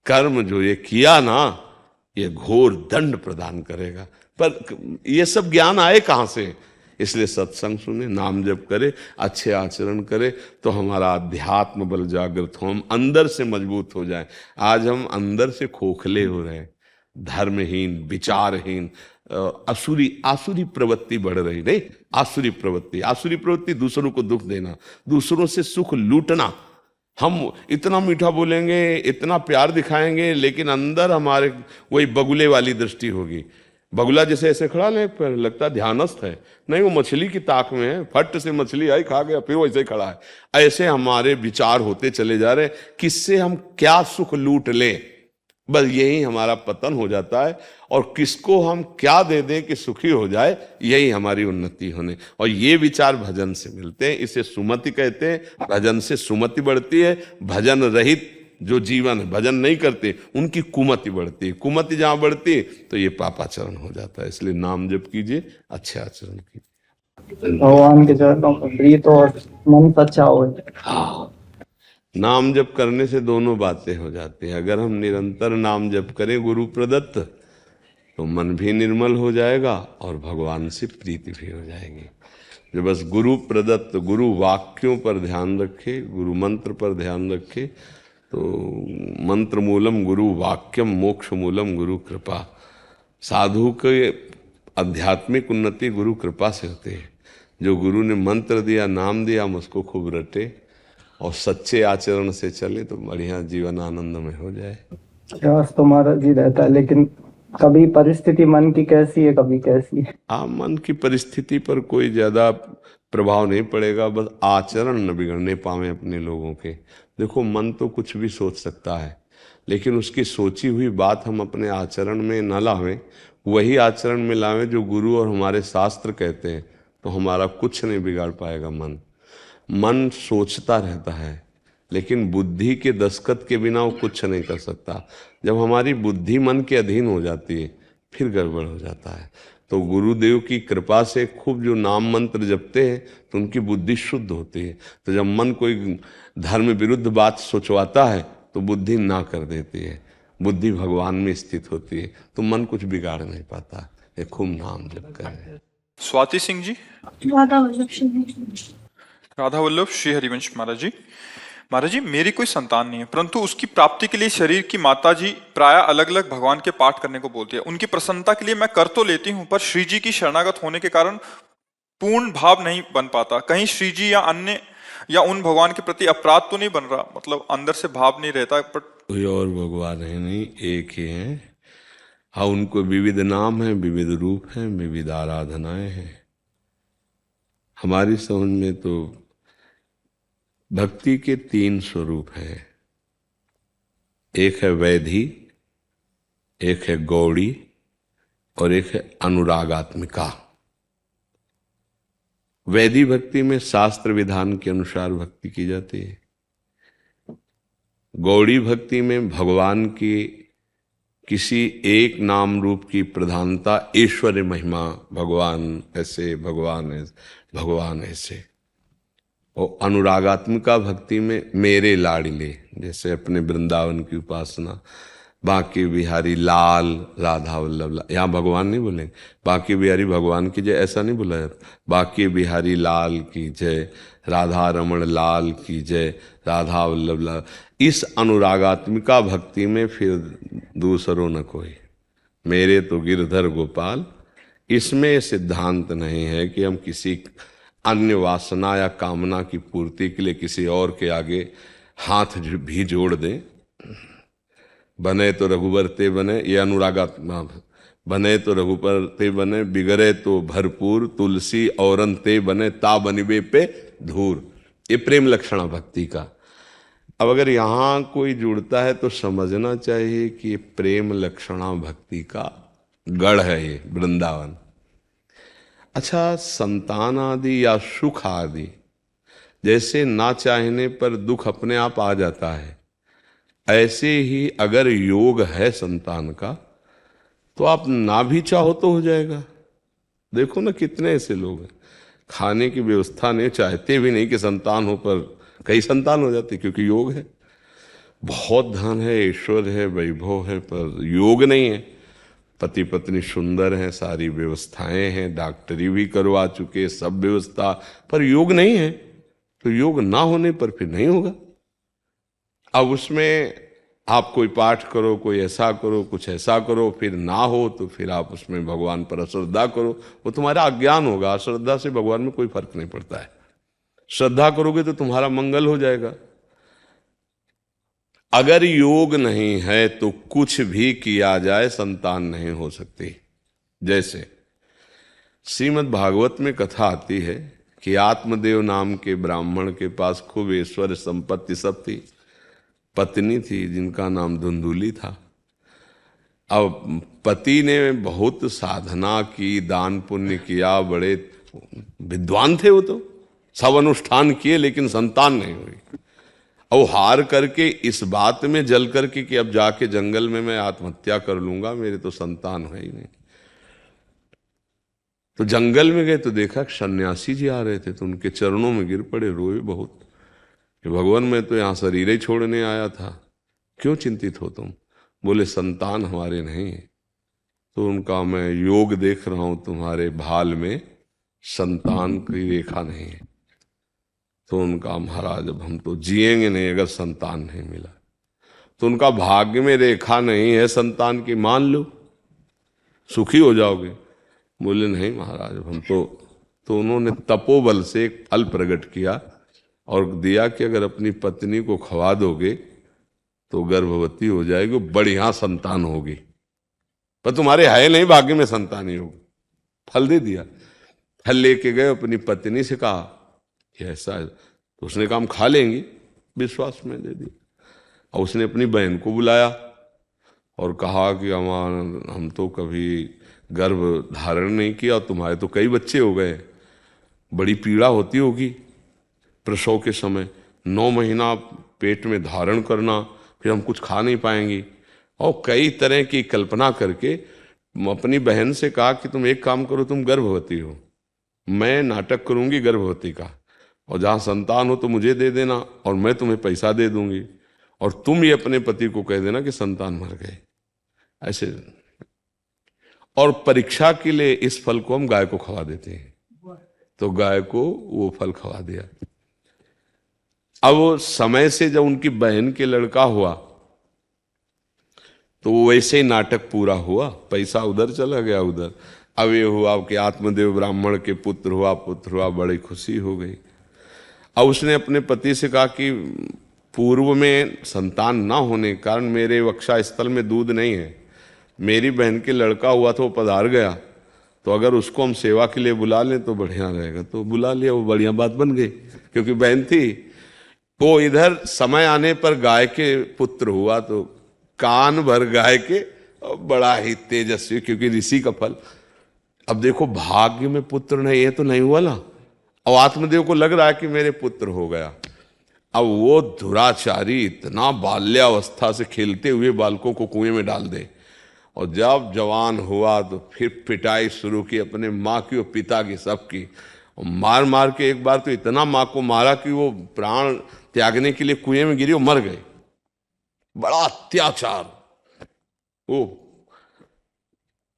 कर्म जो ये किया ना, ये घोर दंड प्रदान करेगा। पर ये सब ज्ञान आए कहां से, इसलिए सत्संग सुने, नाम जप करे, अच्छे आचरण करे, तो हमारा अध्यात्म बल जागृत हो, हम अंदर से मजबूत हो जाए। आज हम अंदर से खोखले हो रहे हैं, धर्महीन, विचारहीन, आसुरी प्रवृत्ति बढ़ रही। नहीं, आसुरी प्रवृत्ति दूसरों को दुख देना, दूसरों से सुख लूटना। हम इतना मीठा बोलेंगे, इतना प्यार दिखाएंगे, लेकिन अंदर हमारे वही बगुले वाली दृष्टि होगी। बगुला जैसे ऐसे खड़ा नहीं, पर लगता है ध्यानस्थ है, नहीं वो मछली की ताक में है, फट से मछली आई खा गया, फिर वैसे ही खड़ा है। ऐसे हमारे विचार होते चले जा रहे, किससे हम क्या सुख लूट लें, बस यही हमारा पतन हो जाता है। और किसको हम क्या दे दें कि सुखी हो जाए, यही हमारी उन्नति होने। और ये विचार भजन से मिलते हैं, इसे सुमति कहते हैं। भजन से सुमति बढ़ती है। भजन रहित जो जीवन है, भजन नहीं करते, उनकी कुमति बढ़ती है। कुमति जहां बढ़ती है तो ये पापाचरण हो जाता है। इसलिए नाम जप कीजिए, अच्छे आचरण कीजिए। भगवान के चरणों में प्रीत और मन सच्चा हो। नाम जप करने से दोनों बातें हो जाती हैं। अगर हम निरंतर नाम जप करें गुरु प्रदत्त, तो मन भी निर्मल हो जाएगा और भगवान से प्रीति भी हो जाएगी। जो बस गुरु प्रदत्त गुरु वाक्यों पर ध्यान रखे, गुरु मंत्र पर ध्यान रखे, तो मंत्र मूलम गुरु वाक्यम मोक्ष मूलम गुरु कृपा। साधु के आध्यात्मिक उन्नति गुरु कृपा से होती है। जो गुरु ने मंत्र दिया, नाम दिया, हम उसको खूब रटे और सच्चे आचरण से चले तो बढ़िया जीवन आनंदमय हो जाए। प्रयास तो महाराज जी रहता है, लेकिन कभी परिस्थिति मन की कैसी है, कभी कैसी है। मन की परिस्थिति पर कोई ज्यादा प्रभाव नहीं पड़ेगा, बस आचरण न बिगड़ने पावे अपने लोगों के। देखो, मन तो कुछ भी सोच सकता है, लेकिन उसकी सोची हुई बात हम अपने आचरण में न लावें, वही आचरण में लावें जो गुरु और हमारे शास्त्र कहते हैं, तो हमारा कुछ नहीं बिगाड़ पाएगा मन। मन सोचता रहता है, लेकिन बुद्धि के दस्तखत के बिना वो कुछ नहीं कर सकता। जब हमारी बुद्धि मन के अधीन हो जाती है, फिर गड़बड़ हो जाता है। तो गुरुदेव की कृपा से खूब जो नाम मंत्र जपते हैं, तो उनकी बुद्धि शुद्ध होती है। तो जब मन कोई धर्म विरुद्ध बात सोचवाता है, तो बुद्धि ना कर देती है। बुद्धि भगवान में स्थित होती है, तो मन कुछ बिगाड़ नहीं पाता। ये खूब नाम जप करें। स्वाति सिंह जी। राधा वल्लभ श्री हरिवंश महाराज जी। महाराज जी, मेरी कोई संतान नहीं है, परंतु उसकी प्राप्ति के लिए शरीर की माता जी प्राय अलग अलग भगवान के पाठ करने को बोलती है। उनकी प्रसन्नता के लिए मैं कर तो लेती हूँ, पर श्री जी की शरणागत होने के कारण पूर्ण भाव नहीं बन पाता। कहीं श्री जी या अन्य या उन भगवान के प्रति अपराध तो नहीं बन रहा, मतलब अंदर से भाव नहीं रहता। पर कोई और भगवान है नहीं, एक ही है। हाँ, उनको विविध नाम है, विविध रूप है, विविध आराधनाएं हैं। हमारी समझ में तो भक्ति के 3 स्वरूप हैं। एक है वैधि, एक है गौड़ी और एक है अनुरागात्मिका। वैधि भक्ति में शास्त्र विधान के अनुसार भक्ति की जाती है। गौड़ी भक्ति में भगवान की किसी एक नाम रूप की प्रधानता, ऐश्वर्य महिमा, भगवान ऐसे, भगवान ऐसे। और अनुरागात्मिका भक्ति में मेरे लाडले, जैसे अपने वृंदावन की उपासना, बांके बिहारी लाल, राधा वल्लभ, यहाँ भगवान नहीं बोलेंगे, बांके बिहारी भगवान की जय, ऐसा नहीं बोला जाता। बांके बिहारी लाल की जय, राधा रमण लाल की जय, राधा वल्लभ लाल। इस अनुरागात्मिका भक्ति में फिर दूसरों न कोई, मेरे तो गिरधर गोपाल। इसमें सिद्धांत नहीं है कि हम किसी अन्य वासना या कामना की पूर्ति के लिए किसी और के आगे हाथ भी जोड़ दें। बने तो रघुबर ते बने, ये अनुरागात्मा। बने तो रघुबर ते बने, बिगड़े तो भरपूर, तुलसी औरन ते बने, ता बनिबे पे धूर। ये प्रेम लक्षणा भक्ति का। अब अगर यहाँ कोई जुड़ता है तो समझना चाहिए कि ये प्रेम लक्षणा भक्ति का गढ़ है, ये वृंदावन। अच्छा, संतान आदि या सुख आदि, जैसे ना चाहने पर दुख अपने आप आ जाता है, ऐसे ही अगर योग है संतान का, तो आप ना भी चाहो तो हो जाएगा। देखो ना, कितने ऐसे लोग हैं, खाने की व्यवस्था नहीं, चाहते भी नहीं कि संतान हो, पर कई संतान हो जाती, क्योंकि योग है। बहुत धन है, ऐश्वर्य है, वैभव है, पर योग नहीं है। पति पत्नी सुंदर हैं, सारी व्यवस्थाएं हैं, डॉक्टरी भी करवा चुके, सब व्यवस्था, पर योग नहीं है। तो योग ना होने पर फिर नहीं होगा। अब उसमें आप कोई पाठ करो, कोई ऐसा करो, कुछ ऐसा करो, फिर ना हो तो फिर आप उसमें भगवान पर अश्रद्धा करो, वो तुम्हारा अज्ञान होगा। अश्रद्धा से भगवान में कोई फर्क नहीं पड़ता है। श्रद्धा करोगे तो तुम्हारा मंगल हो जाएगा। अगर योग नहीं है तो कुछ भी किया जाए संतान नहीं हो सकती। जैसे श्रीमद् भागवत में कथा आती है कि आत्मदेव नाम के ब्राह्मण के पास खूब ऐश्वर्य संपत्ति सब थी, पत्नी थी जिनका नाम धुंधुली था। अब पति ने बहुत साधना की, दान पुण्य किया, बड़े विद्वान थे वो तो, सब अनुष्ठान किए, लेकिन संतान नहीं हुई। और हार करके इस बात में जल करके कि अब जाके जंगल में मैं आत्महत्या कर लूंगा, मेरे तो संतान है ही नहीं। तो जंगल में गए तो देखा सन्यासी जी आ रहे थे, तो उनके चरणों में गिर पड़े, रोए बहुत कि भगवान मैं तो यहाँ शरीर ही छोड़ने आया था, क्यों चिंतित हो तुम? बोले संतान हमारे नहीं है। तो उनका मैं योग देख रहा हूं, तुम्हारे भाल में संतान की रेखा नहीं है। तो उनका महाराज अब हम तो जिएंगे नहीं अगर संतान नहीं मिला। तो उनका भाग्य में रेखा नहीं है संतान की, मान लो सुखी हो जाओगे। बोले नहीं महाराज हम तो उन्होंने तपोबल से एक फल प्रकट किया और दिया कि अगर अपनी पत्नी को खवा दोगे तो गर्भवती हो जाएगी, बढ़िया संतान होगी, पर तुम्हारे है नहीं भाग्य में संतान ही होगी। फल दे दिया। फल लेके गए, अपनी पत्नी से कहा कि ऐसा है, तो उसने कहा हम खा लेंगे, विश्वास में दे दिया। और उसने अपनी बहन को बुलाया और कहा कि हम तो कभी गर्भ धारण नहीं किया, तुम्हारे तो कई बच्चे हो गए, बड़ी पीड़ा होती होगी प्रसव के समय, 9 महीना पेट में धारण करना, फिर हम कुछ खा नहीं पाएंगी। और कई तरह की कल्पना करके अपनी बहन से कहा कि तुम एक काम करो, तुम गर्भवती हो, मैं नाटक करूंगी गर्भवती का, और जहां संतान हो तो मुझे दे देना और मैं तुम्हें पैसा दे दूंगी, और तुम ये अपने पति को कह देना कि संतान मर गए। ऐसे और परीक्षा के लिए इस फल को हम गाय को खवा देते हैं। तो गाय को वो फल खवा दिया। अब वो समय से जब उनकी बहन के लड़का हुआ तो वैसे ही नाटक पूरा हुआ, पैसा उधर चला गया उधर। अब ये हुआ कि आत्मदेव ब्राह्मण के पुत्र हुआ, बड़ी खुशी हो गई। अब उसने अपने पति से कहा कि पूर्व में संतान ना होने के कारण मेरे वक्षा स्थल में दूध नहीं है, मेरी बहन के लड़का हुआ तो वो पधार गया, तो अगर उसको हम सेवा के लिए बुला लें तो बढ़िया रहेगा। तो बुला लिया, वो बढ़िया बात बन गई, क्योंकि बहन थी। वो इधर समय आने पर गाय के पुत्र हुआ, तो कान भर गाय के, बड़ा ही तेजस्वी, क्योंकि ऋषि का फल। अब देखो भाग्य में पुत्र नहीं है तो नहीं हुआ ना, और आत्मदेव को लग रहा है कि मेरे पुत्र हो गया। अब वो दुराचारी इतना बाल्यावस्था से खेलते हुए बालकों को कुएं में डाल दे, और जब जवान हुआ तो फिर पिटाई शुरू की अपने माँ की और पिता की, सबकी। और मार मार के एक बार तो इतना माँ को मारा कि वो प्राण त्यागने के लिए कुएं में गिरी और मर गए। बड़ा अत्याचार। वो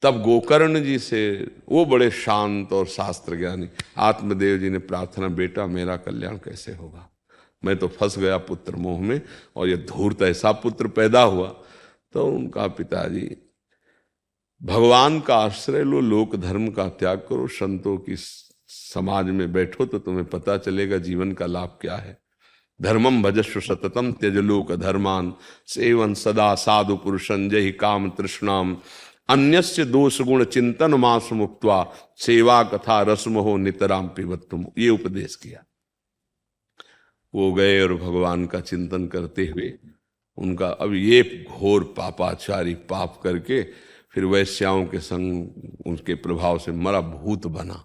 तब गोकर्ण जी से, वो बड़े शांत और शास्त्र ज्ञानी, आत्मदेव जी ने प्रार्थना, बेटा मेरा कल्याण कैसे होगा, मैं तो फंस गया पुत्र मोह में, और ये धूर्त ऐसा पुत्र पैदा हुआ। तो उनका पिताजी, भगवान का आश्रय लो, लोक धर्म का त्याग करो, संतों की समाज में बैठो तो तुम्हें पता चलेगा जीवन का लाभ क्या है। धर्मम भजस्व सततम त्यज लोक धर्मान, सेवन सदा साधु पुरुषं जहि काम तृष्णाम, अन्यस्य दोष गुण चिंतन मास मुक्त्वा, सेवा कथा रसमोह नितराम पिबत तुम। ये उपदेश किया। वो गए और भगवान का चिंतन करते हुए उनका, अब ये घोर पापाचारी पाप करके फिर वैश्याओं के संग उनके प्रभाव से मरा भूत बना।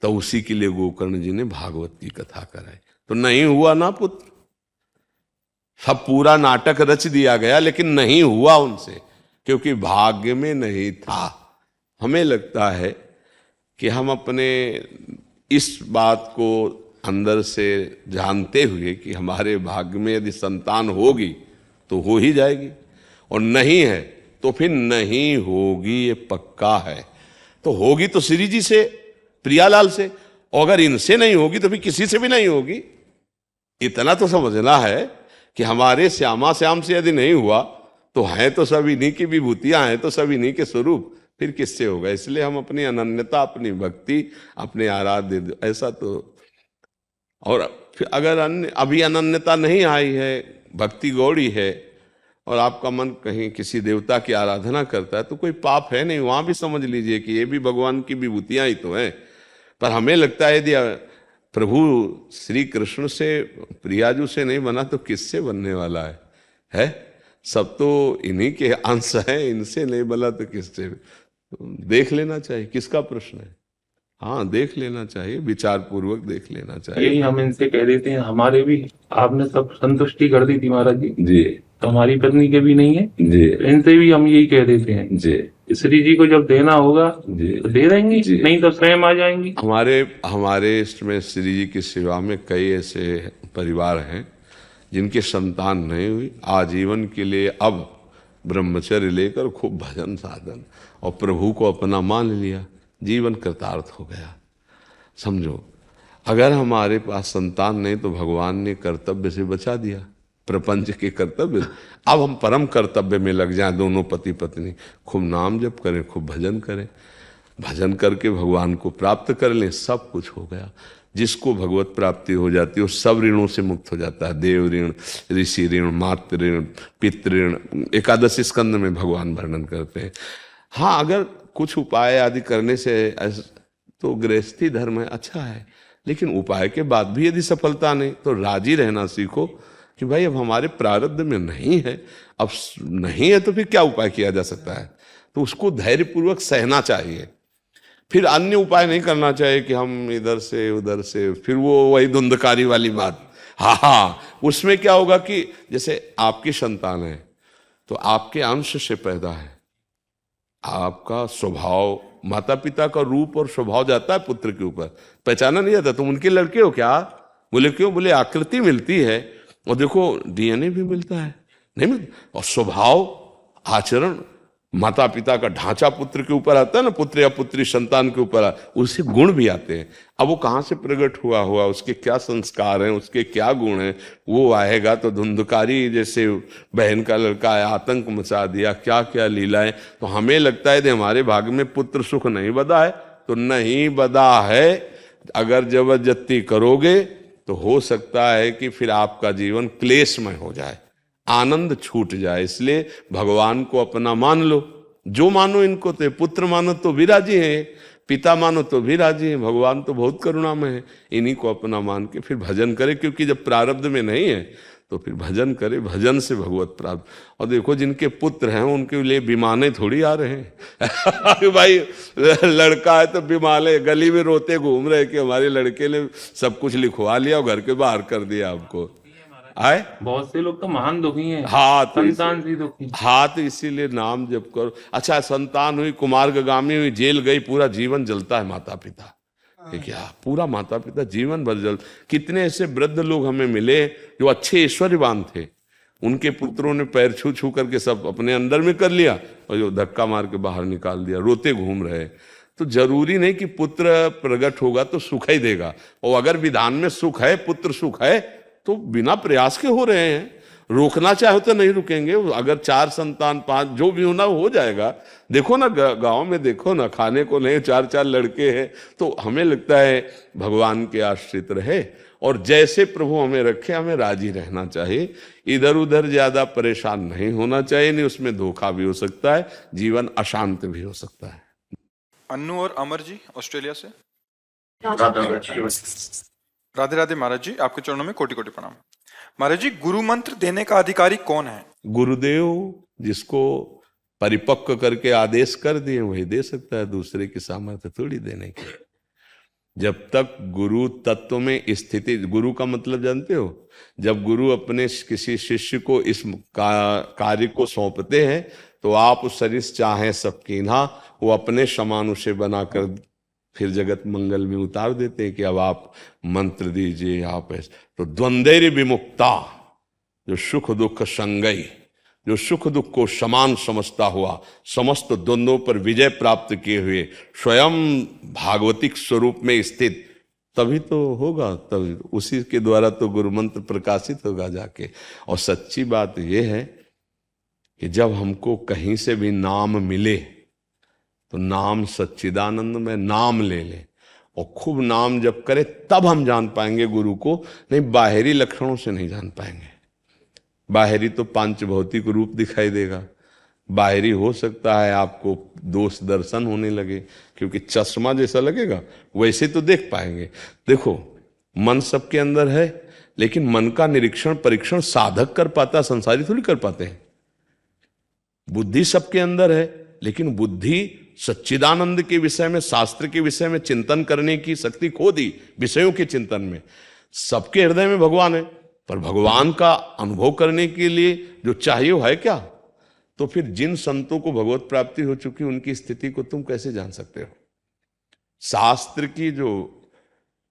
तो उसी के लिए गोकर्ण जी ने भागवत की कथा कराई। तो नहीं हुआ ना पुत्र, सब पूरा नाटक रच दिया गया, लेकिन नहीं हुआ उनसे, क्योंकि भाग्य में नहीं था। हमें लगता है कि हम अपने इस बात को अंदर से जानते हुए कि हमारे भाग्य में यदि संतान होगी तो हो ही जाएगी, और नहीं है तो फिर नहीं होगी, ये पक्का है। तो होगी तो श्री जी से, प्रियालाल से, और अगर इनसे नहीं होगी तो फिर किसी से भी नहीं होगी। इतना तो समझना है कि हमारे श्यामा श्याम से यदि नहीं हुआ तो हैं तो सब इन्हीं की विभूतियां हैं, तो सब इन्हीं के स्वरूप, फिर किससे होगा। इसलिए हम अपनी अनन्यता, अपनी भक्ति, अपने आराध्य, ऐसा तो। और फिर अगर अभी अनन्यता नहीं आई है, भक्ति गौड़ी है, और आपका मन कहीं किसी देवता की आराधना करता है तो कोई पाप है नहीं, वहां भी समझ लीजिए कि ये भी भगवान की विभूतियां ही तो हैं। पर हमें लगता है यदि प्रभु श्री कृष्ण से, प्रियाजू से नहीं बना तो किससे बनने वाला है? सब तो इन्हीं के अंश हैं, इनसे नहीं बना तो किससे? देख लेना चाहिए, किसका प्रश्न है? हाँ, देख लेना चाहिए, विचार पूर्वक देख लेना चाहिए। यही हम इनसे कह देते हैं, हमारे भी आपने सब संतुष्टि कर दी थी महाराज जी जी तो हमारी पत्नी के भी नहीं है जी इनसे भी हम यही कह देते हैं। जी श्री जी को जब देना होगा जी तो दे देंगे, जी। नहीं तो स्वयं आ जाएंगी। हमारे इसमें श्री जी की सेवा में कई ऐसे परिवार हैं जिनकी संतान नहीं हुई, आजीवन के लिए अब ब्रह्मचर्य लेकर खूब भजन साधन और प्रभु को अपना मान लिया, जीवन कृतार्थ हो गया। समझो, अगर हमारे पास संतान नहीं तो भगवान ने कर्तव्य से बचा दिया, प्रपंच के कर्तव्य। अब हम परम कर्तव्य में लग जाएं, दोनों पति पत्नी, खूब नाम जप करें, खूब भजन करें, भजन करके भगवान को प्राप्त कर लें, सब कुछ हो गया। जिसको भगवत प्राप्ति हो जाती है वो सब ऋणों से मुक्त हो जाता है, देव ऋण, ऋषि ऋण, मातृ ऋण, पितृ ऋण। एकादश स्कंद में भगवान वर्णन करते हैं। हाँ, अगर कुछ उपाय आदि करने से तो गृहस्थी धर्म है, अच्छा है, लेकिन उपाय के बाद भी यदि सफलता नहीं तो राजी रहना सीखो कि भाई अब हमारे प्रारब्ध में नहीं है, अब नहीं है तो फिर क्या उपाय किया जा सकता है? तो उसको धैर्यपूर्वक सहना चाहिए। फिर अन्य उपाय नहीं करना चाहिए कि हम इधर से उधर से, फिर वो वही धुंधकारी वाली बात। हाँ, उसमें क्या होगा कि जैसे आपकी संतान है तो आपके अंश से पैदा है, आपका स्वभाव, माता पिता का रूप और स्वभाव जाता है पुत्र के ऊपर, पहचाना नहीं जाता। तुम उनके लड़के हो क्या? बोले क्यों? बोले आकृति मिलती है और देखो डीएनए भी मिलता है, नहीं मिलता? और स्वभाव, आचरण, माता पिता का ढांचा पुत्र के ऊपर आता है ना, पुत्र या पुत्री संतान के ऊपर, उससे गुण भी आते हैं। अब वो कहाँ से प्रकट हुआ, उसके क्या संस्कार हैं, उसके क्या गुण हैं, वो आएगा तो धुंधकारी जैसे बहन का लड़का है, आतंक मचा दिया, क्या क्या लीलाएं। तो हमें लगता है कि हमारे भाग में पुत्र सुख नहीं बदा है, तो नहीं बदा है। अगर जबरदस्ती करोगे तो हो सकता है कि फिर आपका जीवन क्लेशमय हो जाए, आनंद छूट जाए। इसलिए भगवान को अपना मान लो, जो मानो इनको, तो पुत्र मानो तो भी राजी है, पिता मानो तो भी राजी है, भगवान तो बहुत करुणामय है। इन्हीं को अपना मान के फिर भजन करे, क्योंकि जब प्रारब्ध में नहीं है तो फिर भजन करे, भजन से भगवत प्राप्त। और देखो जिनके पुत्र हैं उनके लिए विमाने थोड़ी आ रहे हैं भाई लड़का है तो विमाने गली में रोते घूम रहे कि हमारे लड़के ने सब कुछ लिखवा लिया और घर के बाहर कर दिया हमको। आए बहुत से लोग तो महान दुखी हैं, हाँ, तो संतान से दुखी। हाँ, तो इसीलिए नाम जप करो। अच्छा, संतान हुई, कुमार्गामी हुई, जेल गई, पूरा जीवन जलता है माता पिता, क्या पूरा माता पिता जीवन भर जल। कितने ऐसे वृद्ध लोग हमें मिले जो अच्छे ऐश्वर्यवान थे, उनके पुत्रों ने पैर छू छू करके सब अपने अंदर में कर लिया और जो धक्का मार के बाहर निकाल दिया, रोते घूम रहे। तो जरूरी नहीं कि पुत्र प्रकट होगा तो सुख ही देगा, और अगर विधान में सुख है, पुत्र सुख है, तो बिना प्रयास के हो रहे हैं। रोकना चाहे तो नहीं रुकेंगे। अगर 4 संतान 5 जो भी होना हो जाएगा। देखो ना गांव में, देखो ना, खाने को नहीं 4-4 लड़के हैं। तो हमें लगता है भगवान के आश्रित रहे और जैसे प्रभु हमें रखे हमें राजी रहना चाहिए। इधर उधर ज्यादा परेशान नहीं होना चाहिए, नहीं उसमें धोखा भी हो सकता है, जीवन अशांत भी हो सकता है। अन्नू और अमर जी ऑस्ट्रेलिया से। राधे राधे महाराज जी, आपके चरणों में कोटि कोटि प्रणाम। महाराज जी, गुरु मंत्र देने का अधिकारी कौन है? गुरुदेव जिसको परिपक्व करके आदेश कर दिए वही दे सकता है, दूसरे की सामर्थ्य थोड़ी देने की। जब तक गुरु तत्व में स्थिति, गुरु का मतलब जानते हो, जब गुरु अपने किसी शिष्य को इस कार्य को सौंपते हैं तो आप उस शरीर चाहे सबकी ना, वो अपने समान उसे बनाकर फिर जगत मंगल में उतार देते हैं कि अब आप मंत्र दीजिए, आप ऐसे। तो द्वंद्वैर विमुक्ता, जो सुख दुख संगई, जो सुख दुख को समान समझता हुआ, समस्त द्वंद्वों पर विजय प्राप्त किए हुए, स्वयं भागवतिक स्वरूप में स्थित, तभी तो होगा, तभी उसी के द्वारा तो गुरु मंत्र प्रकाशित होगा जाके। और सच्ची बात यह है कि जब हमको कहीं से भी नाम मिले तो नाम सच्चिदानंद में नाम ले ले और खूब नाम जप करे, तब हम जान पाएंगे गुरु को, नहीं बाहरी लक्षणों से नहीं जान पाएंगे। बाहरी तो पांच भौतिक रूप दिखाई देगा, बाहरी हो सकता है आपको दोष दर्शन होने लगे, क्योंकि चश्मा जैसा लगेगा वैसे तो देख पाएंगे। देखो, मन सबके अंदर है, लेकिन मन का निरीक्षण परीक्षण साधक कर पाता, संसारी थोड़ी कर पाते हैं। बुद्धि सबके अंदर है, लेकिन बुद्धि सच्चिदानंद के विषय में, शास्त्र के विषय में चिंतन करने की शक्ति खो दी विषयों के चिंतन में। सबके हृदय में भगवान है, पर भगवान का अनुभव करने के लिए जो चाहिए वो है क्या? तो फिर जिन संतों को भगवत प्राप्ति हो चुकी उनकी स्थिति को तुम कैसे जान सकते हो? शास्त्र की जो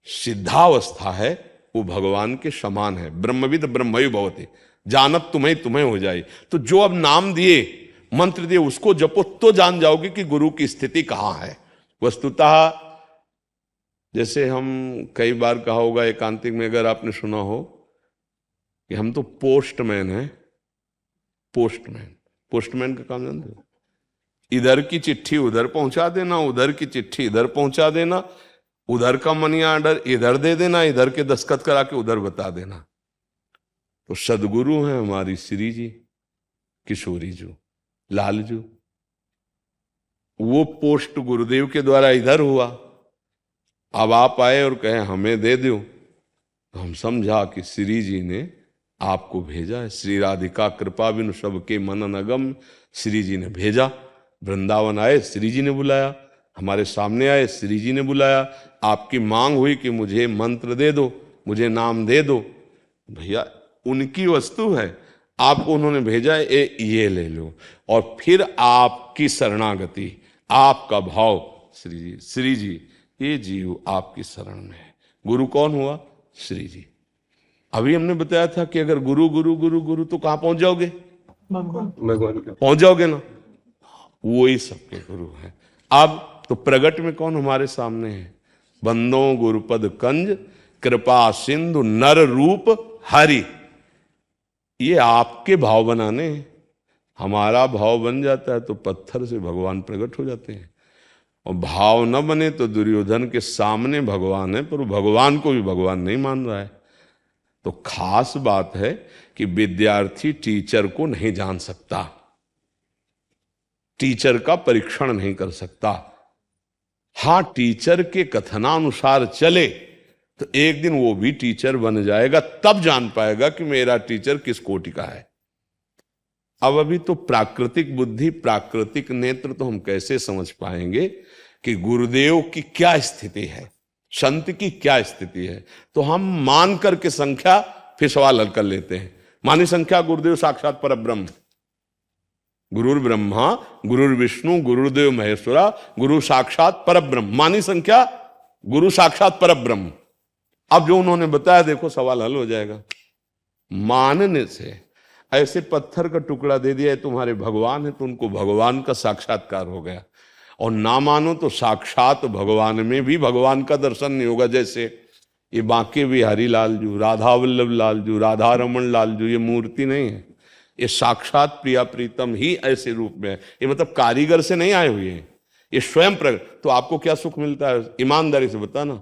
सिद्धावस्था है वो भगवान के समान है। ब्रह्मविद ब्रह्मैव भवति, जानत तुम्हें तुम्हें हो जाए। तो जो अब नाम दिए, मंत्र दिए, उसको जपो तो जान जाओगे कि गुरु की स्थिति कहां है। वस्तुतः जैसे हम कई बार कहा होगा एकांतिक में, अगर आपने सुना हो कि हम तो पोस्टमैन हैं। पोस्टमैन का काम जानते हो? इधर की चिट्ठी उधर पहुंचा देना, उधर की चिट्ठी इधर पहुंचा देना, उधर का मनी ऑर्डर इधर दे देना, इधर के दस्तखत करा के उधर बता देना। तो सदगुरु हैं हमारी श्री जी, किशोरी जी, लाल जी। वो पोस्ट गुरुदेव के द्वारा इधर हुआ, अब आप आए और कहे हमें दे दो, तो हम समझा कि श्री जी ने आपको भेजा है। श्री राधिका कृपा बिनु सबके मन अगम, श्री जी ने भेजा। वृंदावन आए, श्री जी ने बुलाया, हमारे सामने आए, श्री जी ने बुलाया। आपकी मांग हुई कि मुझे मंत्र दे दो, मुझे नाम दे दो। भैया उनकी वस्तु है, आपको उन्होंने भेजा है, ये ले लो। और फिर आपकी शरणागति, आपका भाव, श्री जी ये जीव आपकी शरण में है। गुरु कौन हुआ? श्री जी। अभी हमने बताया था कि अगर गुरु गुरु गुरु गुरु तो कहां पहुंच जाओगे? पहुंच जाओगे ना। वो ही सबके गुरु हैं। अब तो प्रगट में कौन हमारे सामने है? बंदो गुरुपद कंज, कृपा सिंधु नर रूप हरि। ये आपके भाव बनाने हैं। हमारा भाव बन जाता है तो पत्थर से भगवान प्रकट हो जाते हैं, और भाव न बने तो दुर्योधन के सामने भगवान है, पर भगवान को भी भगवान नहीं मान रहा है। तो खास बात है कि विद्यार्थी टीचर को नहीं जान सकता, टीचर का परीक्षण नहीं कर सकता। हां, टीचर के कथनानुसार चले तो एक दिन वो भी टीचर बन जाएगा, तब जान पाएगा कि मेरा टीचर किस कोटि का है। अब अभी तो प्राकृतिक बुद्धि, प्राकृतिक नेत्र तो हम कैसे समझ पाएंगे कि गुरुदेव की क्या स्थिति है, संत की क्या स्थिति है? तो हम मान करके संख्या फिर सवाल हल कर लेते हैं। मानी संख्या गुरुदेव साक्षात परब्रह्म, गुरुर ब्रह्मा गुरुर विष्णु गुरुदेव महेश्वरा, गुरु साक्षात परब्रह्म। मानी संख्या गुरु साक्षात परब्रह्म। अब जो उन्होंने बताया, देखो सवाल हल हो जाएगा। मानने से, ऐसे पत्थर का टुकड़ा दे दिया है तुम्हारे भगवान है, तो उनको भगवान का साक्षात्कार हो गया। और ना मानो तो साक्षात भगवान में भी भगवान का दर्शन नहीं होगा। जैसे ये बांके बिहारी लाल जू, राधा वल्लभ लाल जू, राधा रमन लाल जू, ये मूर्ति नहीं है, ये साक्षात प्रिया प्रीतम ही ऐसे रूप में है। ये मतलब कारीगर से नहीं आए हुए हैं, ये स्वयं प्रकट। तो आपको क्या सुख मिलता है? ईमानदारी से बताना।